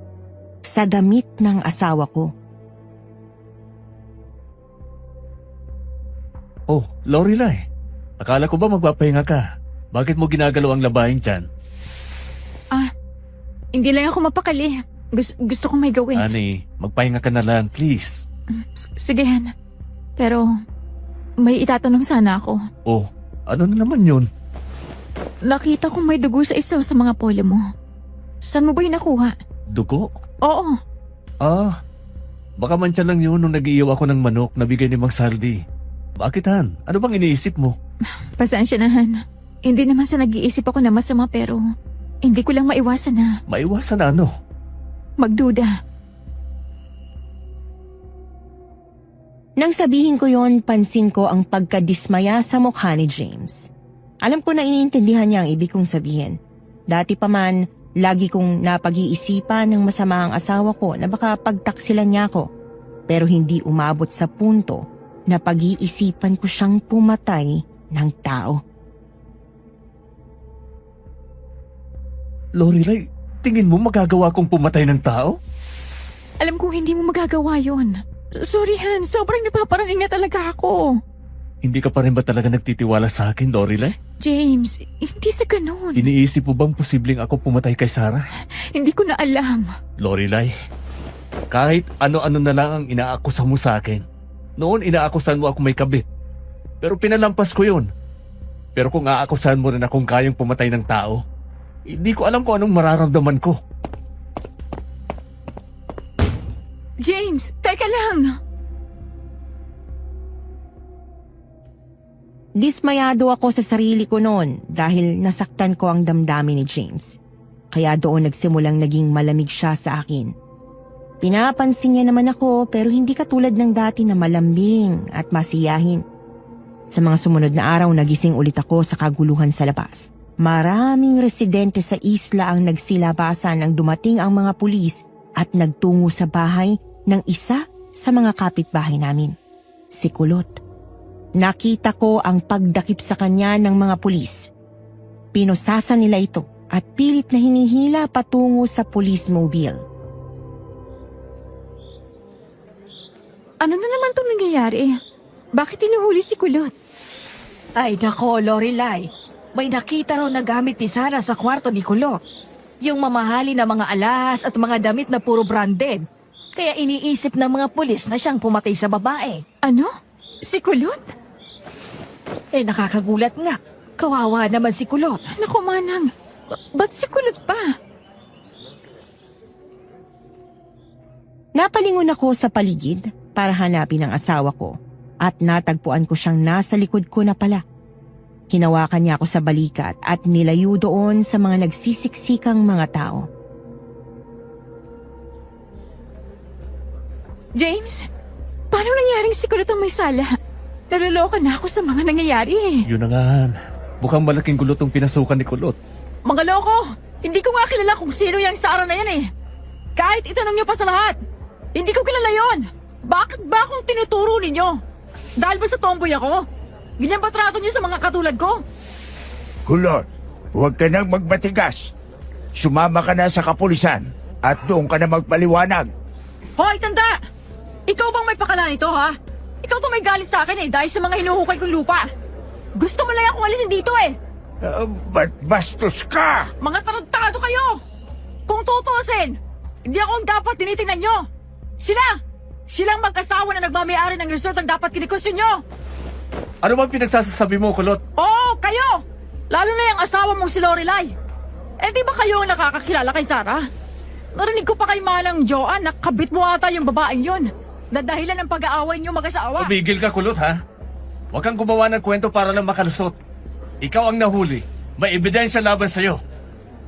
sa damit ng asawa ko. Oh, Lorelai. Akala ko ba magpapahinga ka? Bakit mo ginagalaw ang labahin dyan? Hindi lang ako mapakali. Gusto kong may gawin. Honey, magpahinga ka na lang, please. Sige, Han. Pero may itatanong sana ako. Oh, ano na naman yun? Nakita kong may dugo sa isa sa mga polo mo. Saan mo ba yung nakuha? Dugo? Oo. Ah, baka mantsa lang yun nung nag-iiyaw ako ng manok na bigay ni Mang Saldi. Bakit, Han? Ano bang iniisip mo? Pasensya na, Han. Hindi naman sa nag-iisip ako na masama pero hindi ko lang maiwasan na Maiwasan na ano? magduda. Nang sabihin ko yon, pansin ko ang pagkadismaya sa mukha ni James. Alam ko na iniintindihan niya ang ibig kong sabihin. Dati pa man, lagi kong napag-iisipan ng masama ang asawa ko na baka pagtaksilan niya ako. Pero hindi umabot sa punto na pag-iisipan ko siyang pumatay ng tao. Lorelai, tingin mo magagawa kong pumatay ng tao? Alam kong hindi mo magagawa yon. Sorry, Han. Sobrang napaparaning na talaga ako. Hindi ka pa rin ba talaga nagtitiwala sa akin, Lorelai? James, hindi sa ganun. Iniisip mo bang posibleng ako pumatay kay Sarah? Hindi ko na alam. Lorelai, kahit ano-ano na lang ang inaakusa mo sa akin. Noon inaakusan mo ako may kabit. Pero pinalampas ko yun. Pero kung aakusahan mo rin akong kayang pumatay ng tao, hindi ko alam kung anong mararamdaman ko. James, teka lang. Dismayado ako sa sarili ko noon dahil nasaktan ko ang damdamin ni James. Kaya doon nagsimulang naging malamig siya sa akin. Pinapansin niya naman ako pero hindi katulad ng dati na malambing at masiyahin. Sa mga sumunod na araw nagising ulit ako sa kaguluhan sa labas. Maraming residente sa isla ang nagsilabasan nang dumating ang mga pulis at nagtungo sa bahay ng isa sa mga kapitbahay namin, si Kulot. Nakita ko ang pagdakip sa kanya ng mga pulis. Pinusasan nila ito at pilit na hinihila patungo sa police mobile. Ano na naman itong nangyayari? Bakit tinuhuli si Kulot? Ay nako, Lorelai. May nakita raw na gamit ni Sarah sa kwarto ni Kulot. Yung mamahali na mga alahas at mga damit na puro branded. Kaya iniisip ng mga pulis na siyang pumatay sa babae. Ano? Si Kulot? Eh nakakagulat nga. Kawawa naman si Kulot. Naku, Manang. Ba't si Kulot pa? Napalingon ako sa paligid para hanapin ang asawa ko at natagpuan ko siyang nasa likod ko na pala. Hinawakan niya ako sa balikat at nilayo doon sa mga nagsisiksikang mga tao. James, paano nangyaring si Kulot ang may sala? Naloloka na ako sa mga nangyayari eh. Yun na nga, Han. Mukhang malaking gulot ang pinasukan ni Kulot. Mga loko! Hindi ko nga kilala kung sino yung Sarah na yan eh. Kahit itanong niyo pa sa lahat, hindi ko kilala yon. Bakit ba akong tinuturo ninyo? Dahil ba sa tomboy ako? Ganyan ba trato niyo sa mga katulad ko? Kulot, huwag ka nang magmatigas. Sumama ka na sa kapulisan at doon ka na magpaliwanag. Hoy, tanda! Ikaw bang may pakala nito, ha? Ikaw to may galit sa akin eh, dahil sa mga hinuhukay kong lupa. Gusto mo lang akong alisin dito eh. Ba't bastos ka? Mga tarantado kayo! Kung tutusin, hindi ako ang dapat tinitingnan nyo. Silang mag-asawa na nagmamayari ng resort ang dapat kinikusin nyo. Ano bang pinagsasasabi mo, Kulot? Oo, kayo! Lalo na yung asawa mong si Lorelai. Eh di ba kayo ang nakakakilala kay Sarah? Narinig ko pa kay Manang Joanne na kabit mo ata yung babaeng yon. Na dahilan ng pag-aaway niyo mag-asawa. Tumigil ka, Kulot, ha? Huwag kang gumawa ng kwento para lang makalusot. Ikaw ang nahuli. May ebidensya laban sa'yo.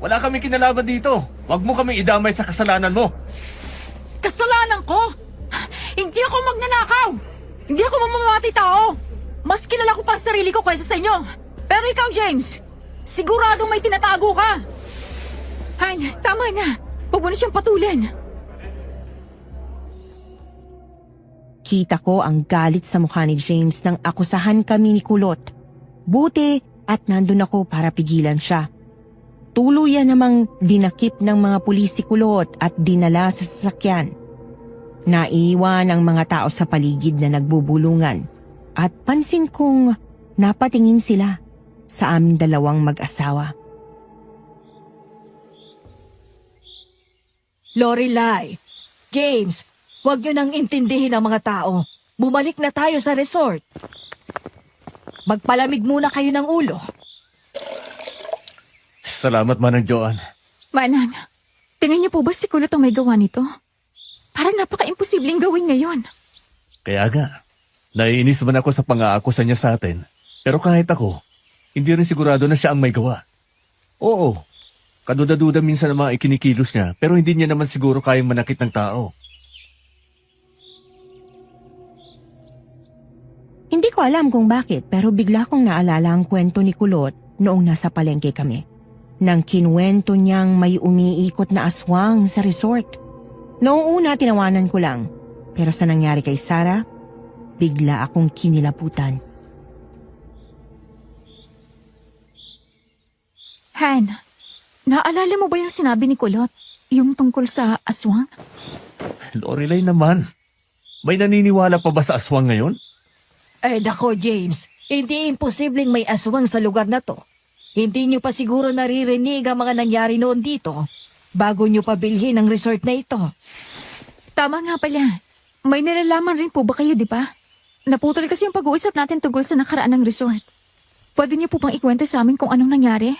Wala kami kinalaban dito. Huwag mo kaming idamay sa kasalanan mo. Kasalanan ko? Hindi ako magnanakaw. Hindi ako mamamatay tao. Mas kilala ko pa ang sarili ko kaysa sa inyo. Pero ikaw, James, siguradong may tinatago ka. Han, tama na. Huwag mo na siyang patulan. Kita ko ang galit sa mukha ni James nang akusahan kami ni Kulot. Buti at nandun ako para pigilan siya. Tuluyan namang dinakip ng mga pulis si Kulot at dinala sa sasakyan. Naiwan ang mga tao sa paligid na nagbubulungan at pansin kong napatingin sila sa aming dalawang mag-asawa. Lorelai, James, huwag niyo nang intindihin ang mga tao. Bumalik na tayo sa resort. Magpalamig muna kayo ng ulo. Salamat, Manang Joan. Manang, tingin niyo po ba si Kulot ang may gawa nito? Parang napaka-imposibleng gawin ngayon. Kaya nga, naiinis man ako sa pang-aakusa niya sa atin. Pero kahit ako, hindi rin sigurado na siya ang may gawa. Oo, kaduda-duda minsan ang mga ikinikilos niya, pero hindi niya naman siguro kayang manakit ng tao. Hindi ko alam kung bakit pero bigla kong naalala ang kwento ni Kulot noong nasa palengke kami. Nang kinwento niyang may umiikot na aswang sa resort. Noong una tinawanan ko lang, pero sa nangyari kay Sarah, bigla akong kinilabutan. Han, naalala mo ba yung sinabi ni Kulot? Yung tungkol sa aswang? Lorelai naman, may naniniwala pa ba sa aswang ngayon? Ay nako, James. Hindi imposibleng may aswang sa lugar na to. Hindi nyo pa siguro naririnig ang mga nangyari noon dito bago nyo pa bilhin ang resort na ito. Tama nga pala. May nalalaman rin po ba kayo, di ba? Naputol kasi yung pag-uusap natin tungkol sa nakaraan ng resort. Pwede niyo po bang ikwento sa amin kung anong nangyari?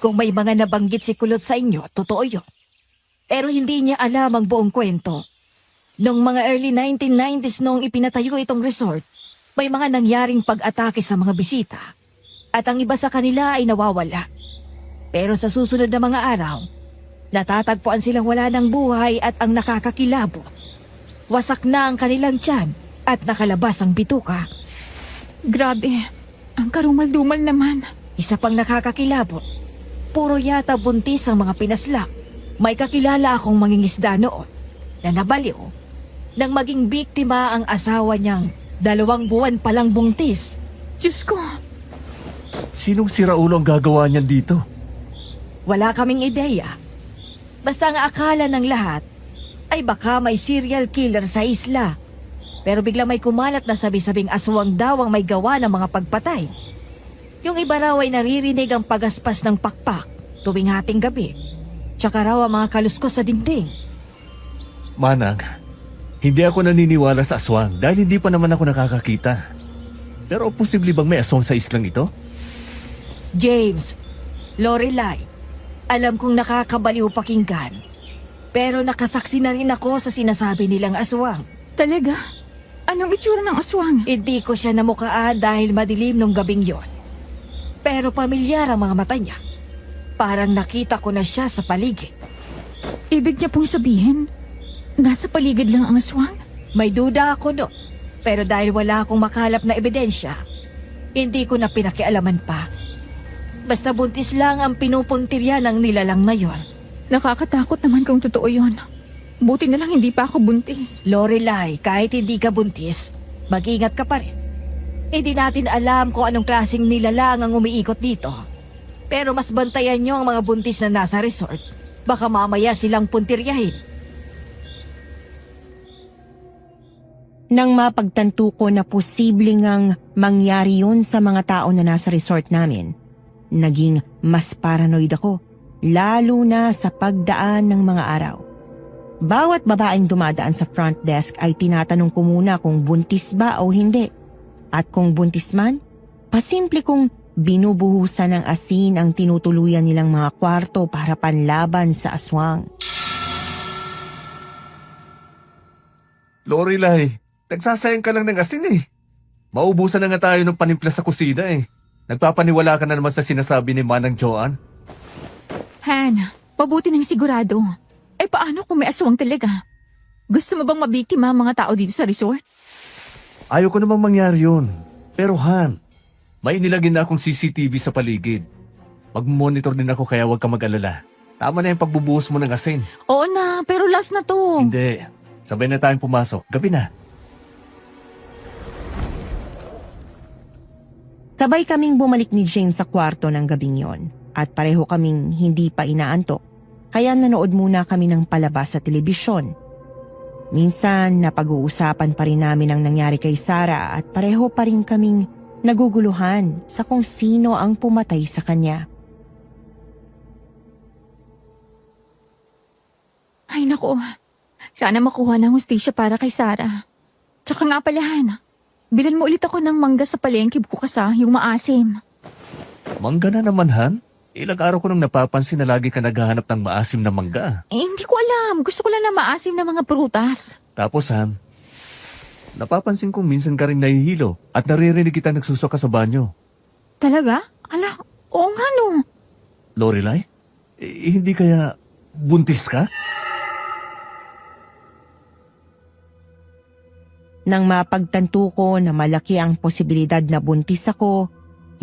Kung may mga nabanggit si Kulot sa inyo, totoo yun. Pero hindi niya alam ang buong kwento. Noong mga early 1990s noong ipinatayo itong resort, may mga nangyaring pag-atake sa mga bisita. At ang iba sa kanila ay nawawala. Pero sa susunod na mga araw, natatagpuan silang wala ng buhay at ang nakakakilabot. Wasak na ang kanilang tiyan at nakalabas ang bituka. Grabe, ang karumal-dumal naman. Isa pang nakakakilabot. Puro yata buntis ang mga pinaslak. May kakilala akong mangingisda noon na nabaliw nang maging biktima ang asawa niyang 2 buwan palang buntis. Diyos ko, Sinong siraulo ang gagawa niyan dito? Wala kaming ideya. Basta ang akala ng lahat ay baka may serial killer sa isla. Pero bigla may kumalat na sabi-sabing aswang daw ang may gawa ng mga pagpatay. Yung iba raw ay naririnig ang pagaspas ng pakpak tuwing hating gabi. Tsaka raw ang mga kaluskos sa dingding. Manang, hindi ako naniniwala sa aswang dahil hindi pa naman ako nakakakita. Pero posible bang may aswang sa islang ito? James, Lorelai, alam kong nakakabaliw pakinggan. Pero nakasaksi na rin ako sa sinasabi nilang aswang. talaga? Anong itsura ng aswang? Hindi ko siya namukaan dahil madilim nung gabing yon. Pero pamilyar ang mga mata niya. Parang nakita ko na siya sa paligid. Ibig niya pong sabihin, nasa paligid lang ang aswang? May duda ako no. Pero dahil wala akong makalap na ebidensya, hindi ko na pinakialaman pa. Basta buntis lang ang pinupuntirya ng nilalang na yon. Nakakatakot naman kung totoo yun. Buti na lang hindi pa ako buntis. Lorelai, kahit hindi ka buntis, mag-ingat ka pa rin. Hindi natin alam kung anong klaseng nilalang ang umiikot dito. Pero mas bantayan nyo ang mga buntis na nasa resort. Baka mamaya silang puntiryahin. Nang mapagtanto ko na posible ngang mangyari yun sa mga tao na nasa resort namin, naging mas paranoid ako, lalo na sa pagdaan ng mga araw. Bawat babaeng dumadaan sa front desk ay tinatanong ko muna kung buntis ba o hindi. At kung buntis man, pasimple kong binubuhusan ng asin ang tinutuluyan nilang mga kwarto para panlaban sa aswang. Lorelai, nagsasayang ka lang ng asin eh. Maubusan na nga tayo ng panimpla sa kusina eh. Nagpapaniwala ka na naman sa sinasabi ni Manang Joan. Han, mabuti nang sigurado. Eh paano kung may aswang talaga? Gusto mo bang mabiktima ang mga tao dito sa resort? Ayaw ko namang mangyari yun. Pero Han, may nilagay na akong CCTV sa paligid. Mag-monitor din ako kaya huwag ka mag-alala. Tama na yung pagbubuhos mo ng asin. Oo na, pero last na to. Hindi. Sabay na tayong pumasok. Gabi na. Sabay kaming bumalik ni James sa kwarto ng gabing yon at pareho kaming hindi pa inaantok. Kaya nanood muna kami ng palabas sa telebisyon. Minsan napag-uusapan pa rin namin ang nangyari kay Sarah at pareho pa rin kaming naguguluhan sa kung sino ang pumatay sa kanya. Ay naku, sana makuha ng hustisya para kay Sarah. Tsaka nga pala, Han, bilan mo ulit ako ng mangga sa palengke bukas yung maasim. Mangga na naman, Han? Ilang araw ko nang napapansin na lagi ka naghahanap ng maasim na mangga. Hindi ko alam. Gusto ko lang na maasim na mga prutas. Tapos Han, napapansin kong minsan ka rin nahihilo at naririnig kita nagsusuka sa banyo. Talaga? Ala, oo nga no. Lorelai, hindi kaya buntis ka? Nang mapagtanto ko na malaki ang posibilidad na buntis ako,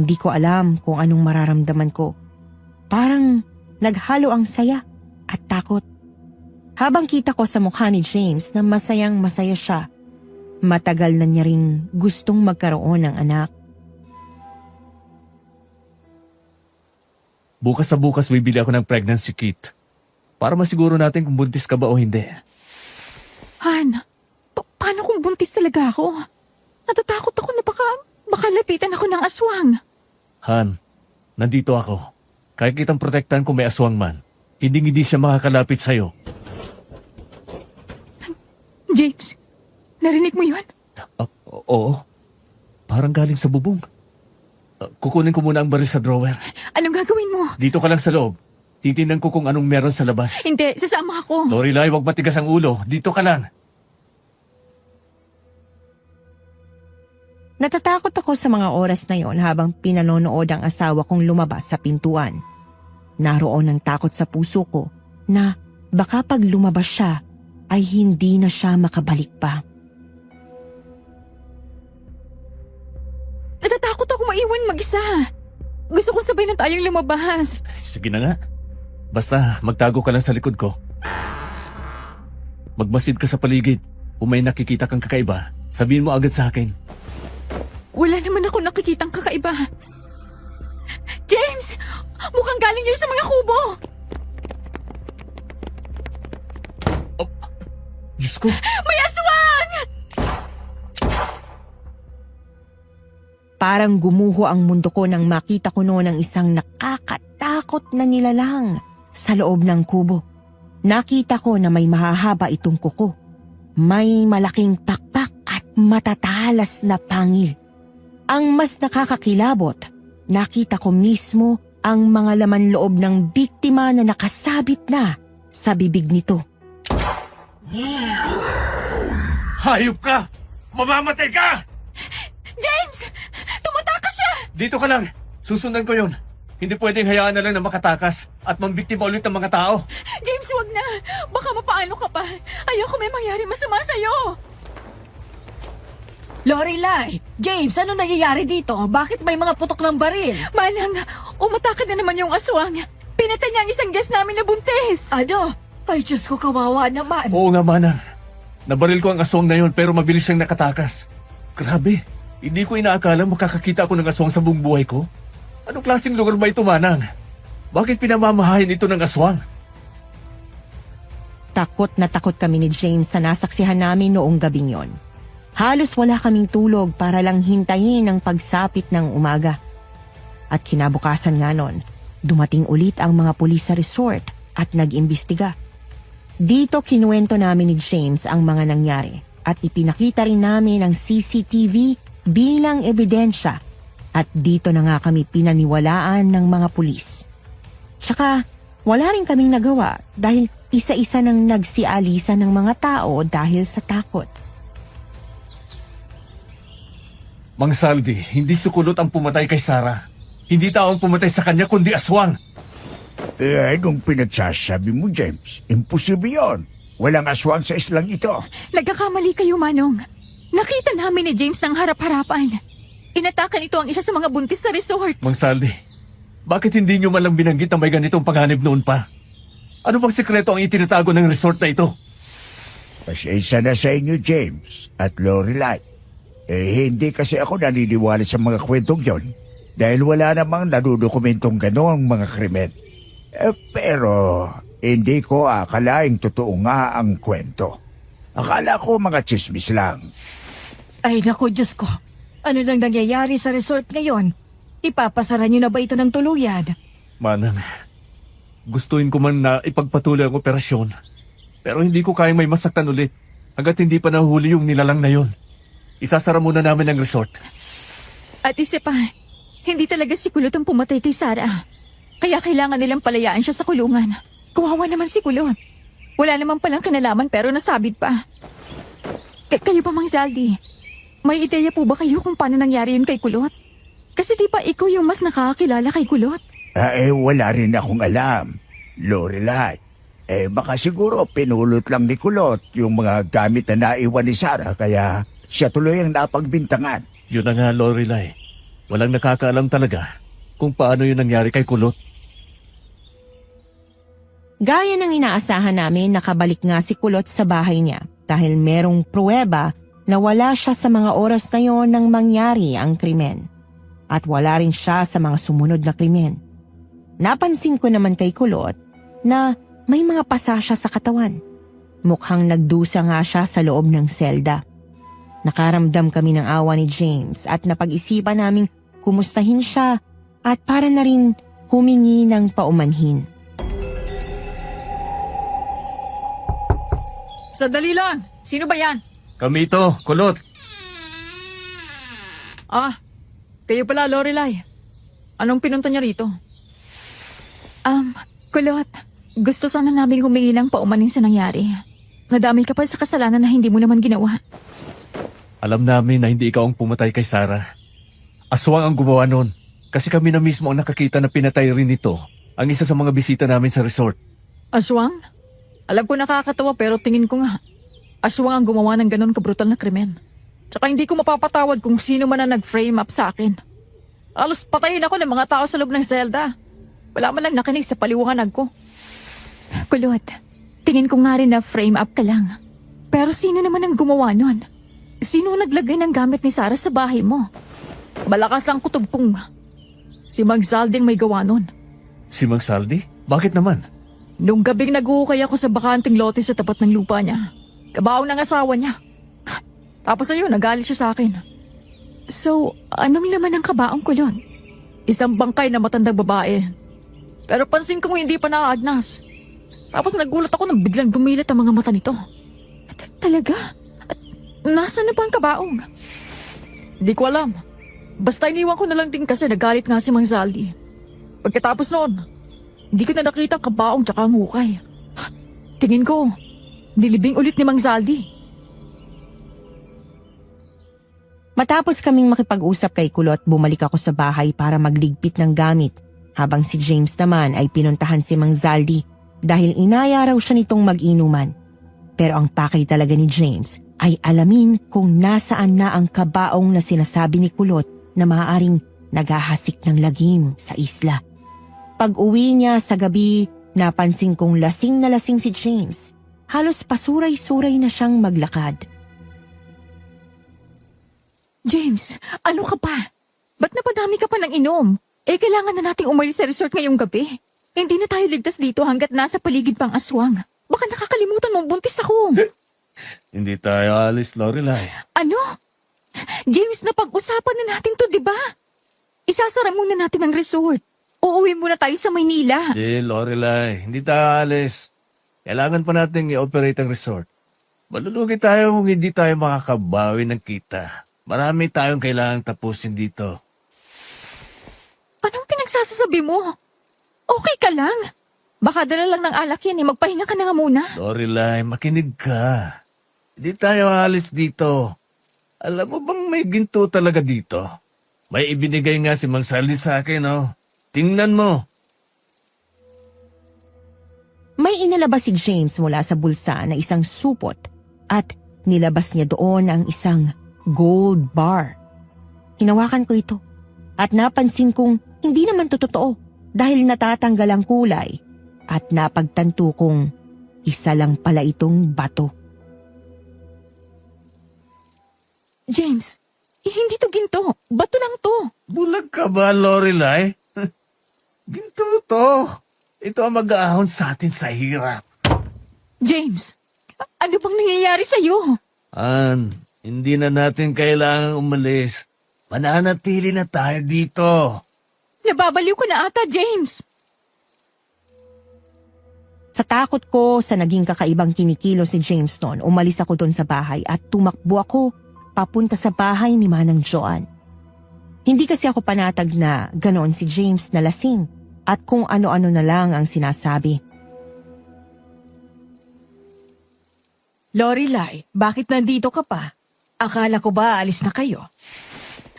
hindi ko alam kung anong mararamdaman ko. Parang naghalo ang saya at takot. Habang kita ko sa mukha ni James na masayang masaya siya, matagal na niya ring gustong magkaroon ng anak. Bukas sa bukas bibili ako ng pregnancy kit para masiguro natin kung buntis ka ba o hindi. Han, paano kung buntis talaga ako? Natatakot ako na baka lapitan ako ng aswang. Han, nandito ako. Kaya kitang protektahan kung may aswang man. Hindi siya makakalapit sa'yo. James, narinig mo yun? Oo. Parang galing sa bubong. Kukunin ko muna ang baril sa drawer. Anong gagawin mo? Dito ka lang sa loob. Titingnan ko kung anong meron sa labas. Hindi, sasama ako. Lorelai, wag matigas ang ulo. Dito ka lang. Natatakot ako sa mga oras na yon habang pinanonood ang asawa kong lumabas sa pintuan. Naroon ang takot sa puso ko na baka pag lumabas siya ay hindi na siya makabalik pa. Natatakot ako maiwan mag-isa. Gusto kong sabay na tayong lumabas. Sige na nga. Basta magtago ka lang sa likod ko. Magmasid ka sa paligid. Kung may nakikita kang kakaiba, sabihin mo agad sa akin. Wala naman ako nakikitang kakaiba. James! Mukhang galing yun sa mga kubo! Diyos ko! May aswang! Parang gumuho ang mundo ko nang makita ko noon ang isang nakakatakot na nilalang sa loob ng kubo. Nakita ko na may mahahaba itong kuko. May malaking pakpak at matatalas na pangil. Ang mas nakakakilabot, nakita ko mismo ang mga laman loob ng biktima na nakasabit na sa bibig nito. Hayop ka! Mamamatay ka! James! Tumatakas siya! Dito ka lang! Susundan ko yun. Hindi pwedeng hayaan na lang na makatakas at mambiktima ulit ng mga tao. James, wag na! Baka mapaano ka pa. Ayoko may mangyari masama sa'yo. Lorelai! James, ano nangyayari dito? Bakit may mga putok ng baril? Manang, umatake na naman yung aswang. Pinatay niya ang isang guest namin na buntis. Ano? Ay, Diyos ko, kawawa naman. Oo nga, Manang. Nabaril ko ang aswang na yun pero mabilis siyang nakatakas. Grabe, hindi ko inaakala makakakita ako ng aswang sa buong buhay ko. Anong klaseng lugar ba ito, Manang? Bakit pinamamahayan ito ng aswang? Takot na takot kami ni James sa nasaksihan namin noong gabing yon. Halos wala kaming tulog para lang hintayin ang pagsapit ng umaga. At kinabukasan nga nun, dumating ulit ang mga pulis sa resort at nag-imbestiga. Dito kinuwento namin ni James ang mga nangyari at ipinakita rin namin ang CCTV bilang ebidensya at dito na nga kami pinaniwalaan ng mga pulis. Tsaka wala rin kaming nagawa dahil isa-isa nang nagsialisa ng mga tao dahil sa takot. Mang Saldi, hindi sukulot ang pumatay kay Sarah. Hindi tao ang pumatay sa kanya kundi aswang. Anong pinagsasabi mo, James? Imposible yun. Walang aswang sa islang ito. Nagkakamali kayo, Manong. Nakita namin ni James ng harap-harapan. Inatakan ito ang isa sa mga buntis sa resort. Mang Saldi, bakit hindi nyo malang binanggit na may ganitong paghanib noon pa? Ano bang sekreto ang itinatago ng resort na ito? Pasensya na sa inyo, James at Lorelai. Hindi kasi ako naniniwala sa mga kwentong yon dahil wala namang nadudokumentong gano'ng mga krimen. Pero hindi ko akalaing totoo nga ang kwento. Akala ko mga chismis lang. Ay, naku, Diyos ko. Ano nang nangyayari sa resort ngayon? Ipapasara niyo na ba ito ng tuluyan? Manang, gustuin ko man na ipagpatuloy ang operasyon. Pero hindi ko kayang may masaktan ulit hanggat hindi pa nahuli yung nilalang na yon. Isasara muna namin ang resort. At isa pa, hindi talaga si Kulot ang pumatay kay Sarah. Kaya kailangan nilang palayaan siya sa kulungan. Kawawa naman si Kulot. Wala naman palang kinalaman pero nasabit pa. Kayo ba, Mang Zaldi? May ideya po ba kayo kung paano nangyari yun kay Kulot? Kasi di ba ikaw yung mas nakakakilala kay Kulot? Wala rin akong alam. Lorelai, baka siguro pinulot lang ni Kulot yung mga gamit na naiwan ni Sarah kaya siya tuloy ang napagbintangan. Yun na nga, Lorelai. Walang nakakaalam talaga kung paano yun nangyari kay Kulot. Gaya ng inaasahan namin, nakabalik nga si Kulot sa bahay niya dahil merong pruweba na wala siya sa mga oras na yon nang mangyari ang krimen. At wala rin siya sa mga sumunod na krimen. Napansin ko naman kay Kulot na may mga pasa siya sa katawan. Mukhang nagdusa nga siya sa loob ng selda. Nakaramdam kami ng awa ni James at napag-isipan naming kumustahin siya at para na rin humingi ng paumanhin. Sandali lang! Sino ba yan? Kami ito, Kulot. Kayo pala, Lorelai. Anong pinunta niya rito? Kulot, gusto sana namin humingi ng paumanin sa nangyari. Nadamay ka pa sa kasalanan na hindi mo naman ginawa. Alam namin na hindi ikaw ang pumatay kay Sarah. Aswang ang gumawa nun. Kasi kami na mismo ang nakakita na pinatay rin ito ang isa sa mga bisita namin sa resort. Aswang? Alam ko nakakatawa pero tingin ko nga, aswang ang gumawa ng ganon kabrutal na krimen. Tsaka hindi ko mapapatawad kung sino man ang nag-frame up sa akin. Alos patayin ako ng mga tao sa loob ng selda. Wala man lang nakinig sa paliwanag ko. Kulot, tingin ko nga rin na frame up ka lang. Pero sino naman ang gumawa nun? Sino ang naglagay ng gamit ni Sarah sa bahay mo? Malakas ang kutob kong si Mang Zalding may gawa nun. Si Mang Saldi? Bakit naman? Nung gabing nag-uukay ako sa bakanting lote sa tapat ng lupa niya, kabaong ng asawa niya. Tapos ayun, nagalit siya sa akin. So, anong laman ng kabaong, Kulot? Isang bangkay na matandang babae. Pero pansin kong hindi pa naaagnas. Tapos nagulat ako nang biglang dumilat ang mga mata nito. Talaga? At nasaan na ba ang kabaong? Hindi ko alam. Basta iniwan ko na lang din kasi nagalit nga si Mang Zaldi. Pagkatapos noon, hindi ko na nakita ang kabaong tsaka ang hukay. Tingin ko, nilibing ulit ni Mang Zaldi. Matapos kaming makipag-usap kay Kulot, bumalik ako sa bahay para magligpit ng gamit habang si James naman ay pinuntahan si Mang Zaldi dahil inaya raw siya nitong mag-inuman. Pero ang pakay talaga ni James ay alamin kung nasaan na ang kabaong na sinasabi ni Kulot na maaaring naghahasik ng lagim sa isla. Pag-uwi niya sa gabi, napansin kong lasing na lasing si James. Halos pasuray-suray na siyang maglakad. James, ano ka pa? Ba't napadami ka pa ng inom? Kailangan na nating umalis sa resort ngayong gabi. Hindi na tayo ligtas dito hanggat nasa paligid pang aswang. Baka nakakalimutan mong buntis ako. Hindi tayo alis, Lorelai. Ano? James, napag-usapan na natin to, di ba? Isasara muna natin ang resort. Uuwi muna tayo sa Maynila. Hindi, Lorelai. Hindi tayo alis. Kailangan pa natin i-operate ang resort. Malulugi tayo kung hindi tayo makakabawi ng kita. Marami tayong kailangang tapusin dito. Anong pinagsasasabi mo? Okay ka lang? Baka dala lang ng alak yan magpahinga ka na nga muna. Lorelai, makinig ka. Hindi tayo alis dito. Alam mo bang may ginto talaga dito? May ibinigay nga si Mang Saldi sa akin, oh. Tingnan mo. May inilabas si James mula sa bulsa na isang supot at nilabas niya doon ang isang gold bar. Hinawakan ko ito at napansin kong hindi naman to totoo dahil natatanggal ang kulay at napagtanto kong isa lang pala itong bato. James, hindi to ginto. Bato lang to. Bulag ka ba, Lorelai? Ginto to. Ito ang mag-aahon sa atin sa hirap. James, ano bang nangyayari sa'yo? Ann, hindi na natin kailangang umalis. Mananatili na tayo dito. Nababaliw ko na ata, James. Sa takot ko sa naging kakaibang kinikilos ni James noon, umalis ako doon sa bahay at tumakbo ako papunta sa bahay ni Manang Joan. Hindi kasi ako panatag na ganoon si James na lasing at kung ano-ano na lang ang sinasabi. Lorelai, bakit nandito ka pa? Akala ko ba alis na kayo?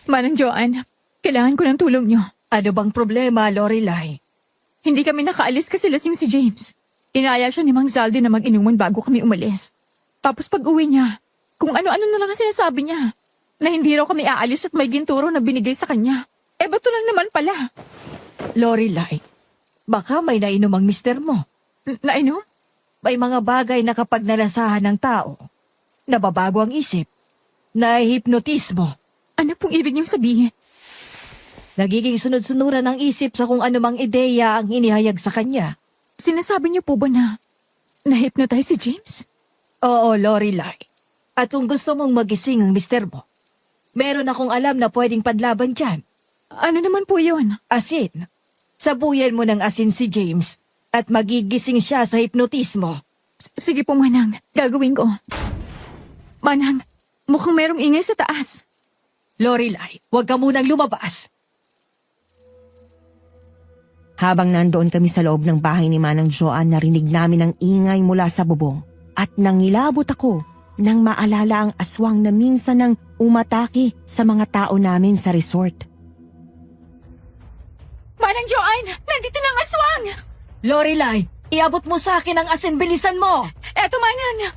Manang Joanne, kailangan ko ng tulong niyo. Ano bang problema, Lorelai? Hindi kami nakaalis kasi lasing si James. Inaya siya ni Mang Zaldi na mag-inuman bago kami umalis. Tapos pag uwi niya, kung ano-ano na lang ang sinasabi niya. Na hindi raw kami aalis at may ginturo na binigay sa kanya. Bato lang naman pala. Lorelai, baka may nainom ang mister mo. Naino? May mga bagay na kapag nalasahan ng tao, nababago ang isip, nahihipnotismo, Ano pong ibig niyong sabihin? nagiging sunod-sunuran ang isip sa kung anumang ideya ang inihayag sa kanya. Sinasabi niyo po ba na na-hypnotize si James? Oo, Lorelai. At kung gusto mong magising ang mister mo, meron akong alam na pwedeng padlaban dyan. Ano naman po yun? Asin. Sabuyan mo ng asin si James at magigising siya sa hipnotismo. Sige po, Manang. Gagawin ko. Manang, mukhang merong ingay sa taas. Lorelai, huwag ka munang lumabas. Habang nandoon kami sa loob ng bahay ni Manang Joanne, narinig namin ang ingay mula sa bubong. At nangilabot ako nang maalala ang aswang na minsan nang umatake sa mga tao namin sa resort. Manang Joanne, nandito na ang aswang! Lorelai, iabot mo sa akin ang asin, bilisan mo! Eto, Manang!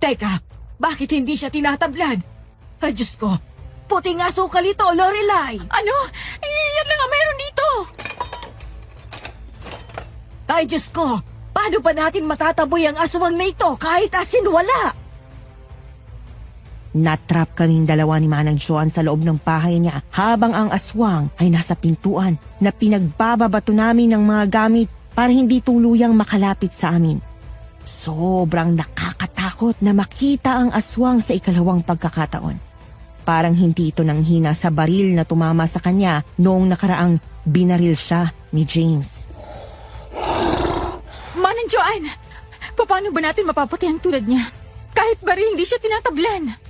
Teka, bakit hindi siya tinatablan? Ay, Diyos ko, puting asukal ito, Lorelai! Ano? Yan lang ang meron dito! Ay, Diyos ko, paano ba natin matataboy ang aswang na ito kahit asin wala? Natrap kaming dalawa ni Manang Joanne sa loob ng bahay niya habang ang aswang ay nasa pintuan na pinagbababato namin ng mga gamit para hindi tuluyang makalapit sa amin. Sobrang nakakatakot na makita ang aswang sa ikalawang pagkakataon. Parang hindi ito nanghina sa baril na tumama sa kanya noong nakaraang binaril siya ni James. Manang Joanne, paano ba natin mapapatay ang tulad niya? Kahit baril hindi siya tinatablan.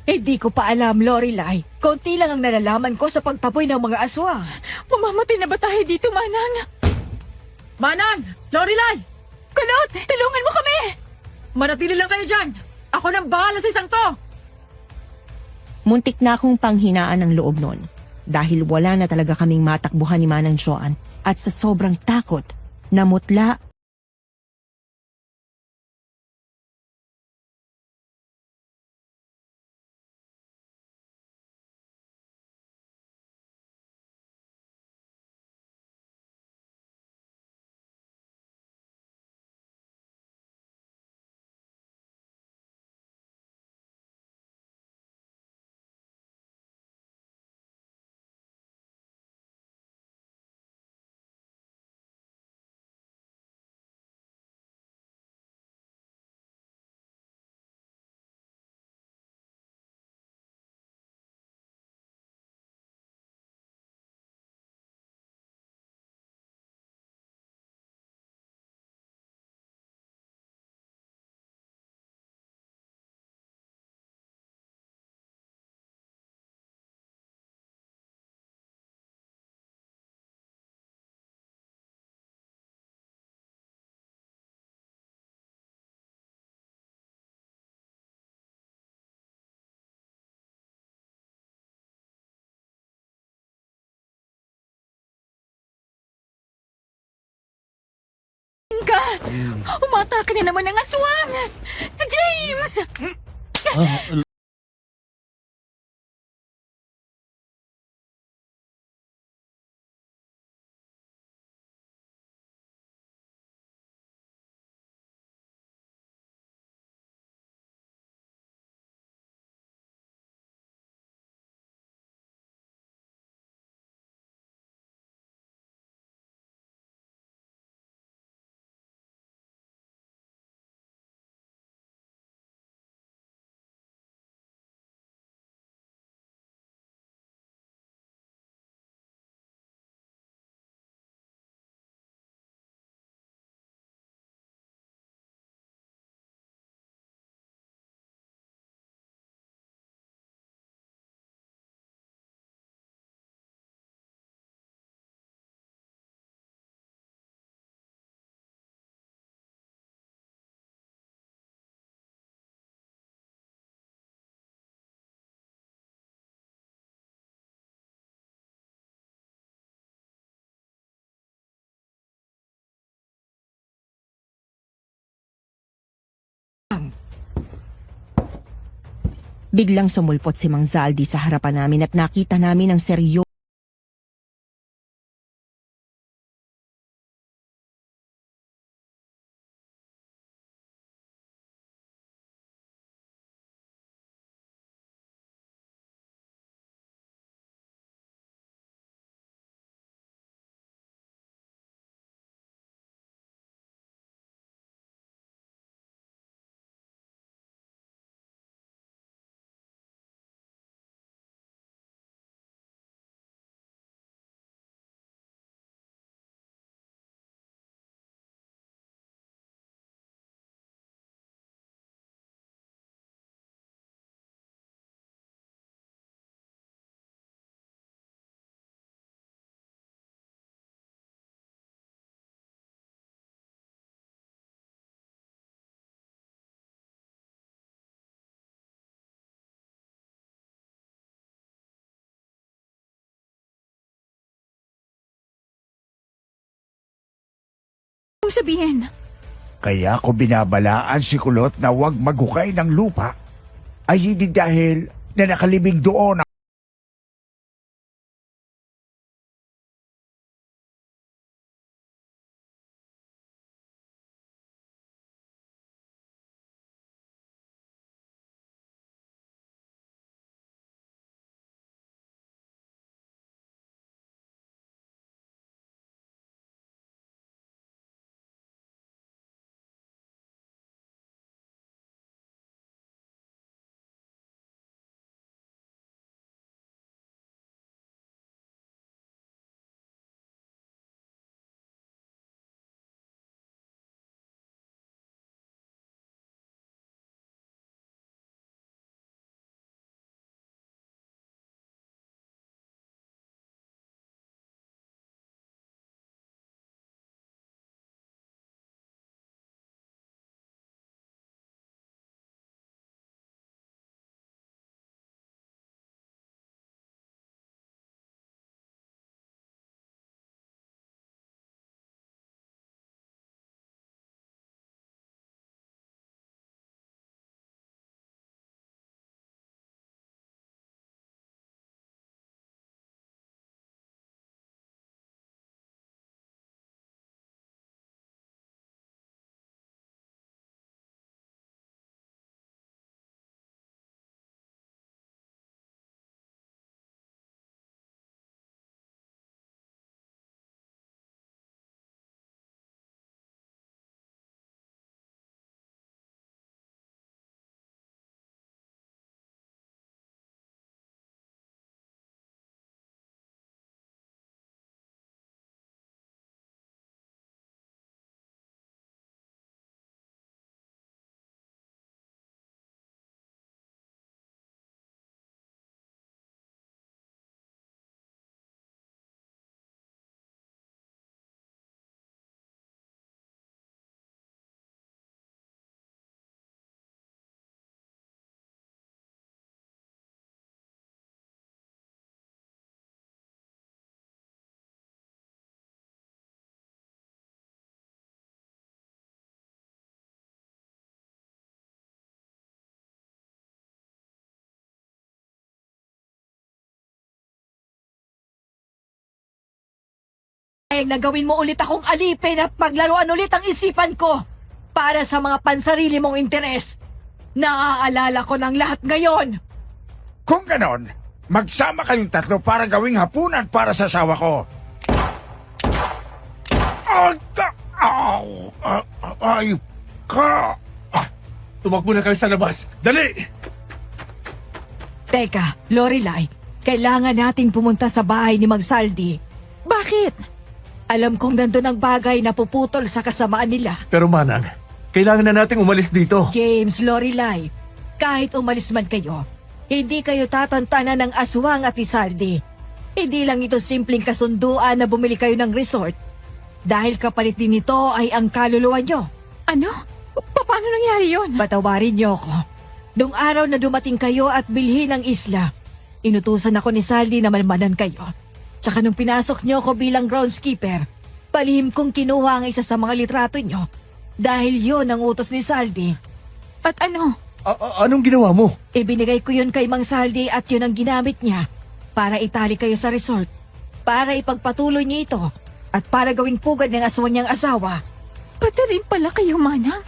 Hindi ko pa alam, Lorelai. Konti lang ang nalalaman ko sa pagtaboy ng mga aswang. Mamamatay na ba tayo dito, Manang? Manang! Lorelai! Kulot, tulungan mo kami! Manatili lang kayo dyan! Ako nang bahala sa isang to! Muntik na akong panghinaan ng loob nun dahil wala na talaga kaming matakbuhan ni Manang Joanne at sa sobrang takot, namutla Ka! Umatake na naman ang aswang! James! Biglang sumulpot si Mang Zaldi sa harapan namin at nakita namin ang seryo. Kung sabihin, Kaya ko binabalaan si Kulot na huwag maghukay ng lupa ay hindi dahil na nakalibing doon Ay, nagawin mo ulit akong alipin at paglaruan ulit ang isipan ko para sa mga pansarili mong interes. Naaalala ko ng lahat ngayon. Kung ganon, magsama kayong tatlo para gawing hapunan para sa asawa ko. Ay, ka... Tumakbo na kayo sa labas. Dali! Teka, Lorelai, kailangan nating pumunta sa bahay ni Magsaldi. bakit? Alam kong nandun ang bagay na puputol sa kasamaan nila. Pero Manang, kailangan na nating umalis dito. James, Lorelai, kahit umalis man kayo, hindi kayo tatantanan ng aswang at Isaldi. Hindi lang ito simpleng kasunduan na bumili kayo ng resort. Dahil kapalit din nito ay ang kaluluwa nyo. Ano? Paano nangyari yun? Patawarin niyo ako. Nung araw na dumating kayo at bilhin ang isla, inutusan ako ni Saldi na malmanan kayo. Tsaka nung pinasok niyo ako bilang groundskeeper, palihim kong kinuha ang isa sa mga litrato niyo dahil yon ang utos ni Saldi. At ano? Anong ginawa mo? Ibinigay ko yun kay Mang Saldi at yun ang ginamit niya para itali kayo sa resort, para ipagpatuloy niya ito at para gawing pugad ng aswang niyang asawa. Pati rin pala kayo, Manang.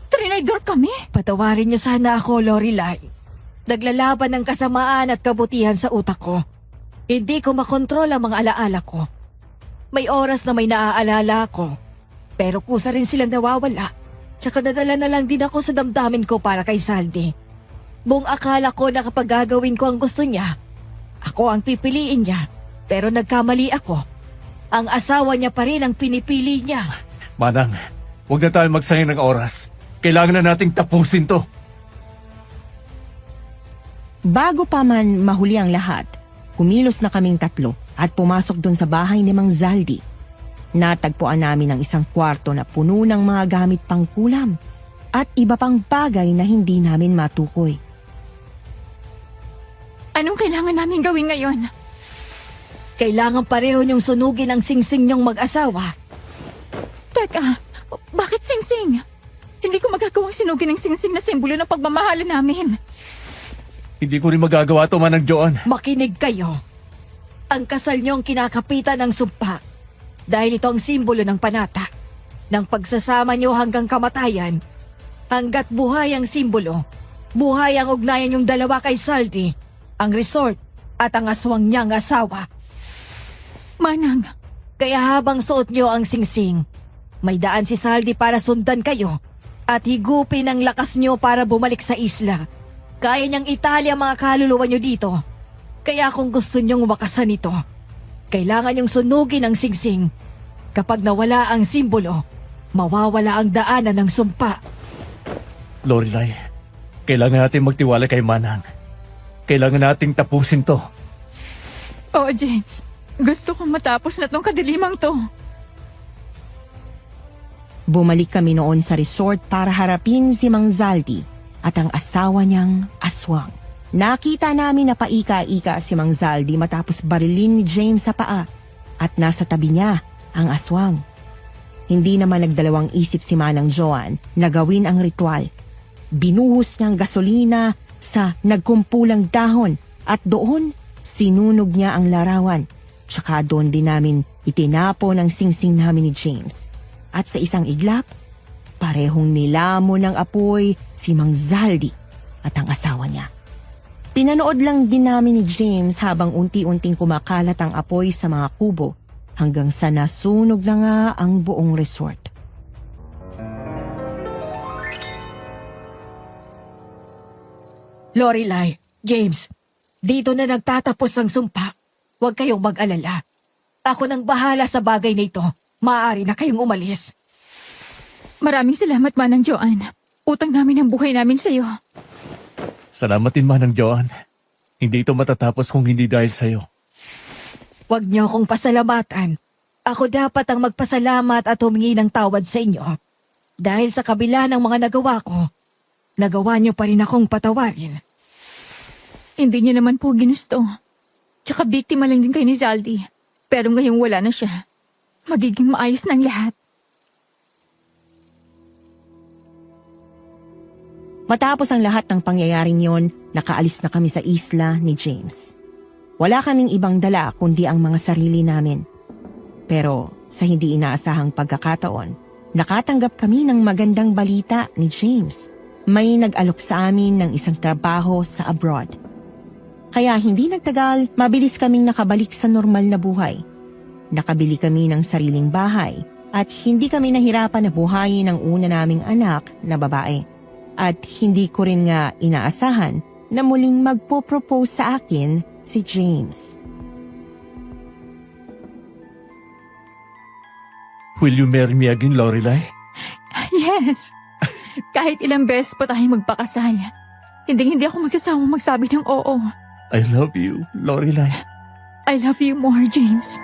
Trinidor kami. Patawarin niyo sana ako, Lorelai. Naglalaban ng kasamaan at kabutihan sa utak ko. Hindi ko makontrol ang mga alaala ko. May oras na may naaalala ako, pero kusa rin silang nawawala. Tsaka nadala na lang din ako sa damdamin ko para kay Saldi. Buong akala ko na kapag gagawin ko ang gusto niya, ako ang pipiliin niya. Pero nagkamali ako. Ang asawa niya pa rin ang pinipili niya. Manang, huwag na tayo magsayang ng oras. Kailangan na nating tapusin to. Bago pa man mahuli ang lahat, kumilos na kaming tatlo at pumasok doon sa bahay ni Mang Zaldi. Natagpuan namin ang isang kwarto na puno ng mga gamit pang kulam at iba pang bagay na hindi namin matukoy. Anong kailangan namin gawin ngayon? Kailangan pareho niyong sunugin ang singsing niyong mag-asawa. Teka, bakit singsing? Hindi ko magagawang sinugin ng singsing na simbolo ng pagmamahala namin. Hindi ko rin magagawa to, Manang Joan. Makinig kayo. Ang kasal niyong kinakapitan ng sumpa. Dahil ito ang simbolo ng panata. Ng pagsasama niyo hanggang kamatayan. Hanggat buhay ang simbolo, buhay ang ugnayan niyong dalawa kay Saldi, ang resort at ang aswang niyang asawa. Manang, Kaya habang suot niyo ang singsing, may daan si Saldi para sundan kayo at higupin ang lakas niyo para bumalik sa isla. Kaya niyang itali ang mga kaluluwa niyo dito. Kaya kung gusto niyong wakasan ito, kailangan niyong sunugin ang singsing. Kapag nawala ang simbolo, mawawala ang daanan ng sumpa. Lorelai, kailangan natin magtiwala kay Manang. Kailangan nating tapusin to. oh James, gusto kong matapos na tong kadilimang to. Bumalik kami noon sa resort para harapin si Mang Zaldi at ang asawa niyang aswang. Nakita namin na paika-ika si Mang Zaldi matapos barilin ni James sa paa at nasa tabi niya ang aswang. Hindi naman nagdalawang isip si Manang Joan na gawin ang ritual. Binuhos niyang gasolina sa nagkumpulang dahon at doon sinunog niya ang larawan. Tsaka doon din namin itinapon ang singsing namin ni James. At sa isang iglap, parehong nilamon ng apoy si Mang Zaldi at ang asawa niya. Pinanood lang din namin ni James habang unti-unting kumakalat ang apoy sa mga kubo hanggang sa nasunog na nga ang buong resort. Lorelai, James, dito na nagtatapos ang sumpa. Huwag kayong mag-alala. Ako nang bahala sa bagay na ito. Maaari na kayong umalis. Maraming salamat, Manang Joan. Utang namin ang buhay namin sa'yo. Salamat din, Manang Joan. Hindi ito matatapos kung hindi dahil sa'yo. Huwag niyo akong pasalamatan. Ako dapat ang magpasalamat at humingi ng tawad sa inyo. Dahil sa kabila ng mga nagawa ko, nagawa niyo pa rin akong patawarin. Hindi niya naman po ginusto. Tsaka biktima lang din kayo ni Zaldi. Pero ngayong wala na siya, magiging maayos ng lahat. Matapos ang lahat ng pangyayaring yon, nakaalis na kami sa isla ni James. Wala kaming ibang dala kundi ang mga sarili namin. Pero sa hindi inaasahang pagkakataon, nakatanggap kami ng magandang balita ni James. May nag-alok sa amin ng isang trabaho sa abroad. Kaya hindi nagtagal, mabilis kaming nakabalik sa normal na buhay. Nakabili kami ng sariling bahay at hindi kami nahirapan na buhayin ang una naming anak na babae. At hindi ko rin nga inaasahan na muling magpo-propose sa akin si James. Will you marry me again, Lorelai? Yes! Kahit ilang beses pa tayo magpakasal, hindi ako magsasawang magsabi ng oo. I love you, Lorelai. I love you more, James.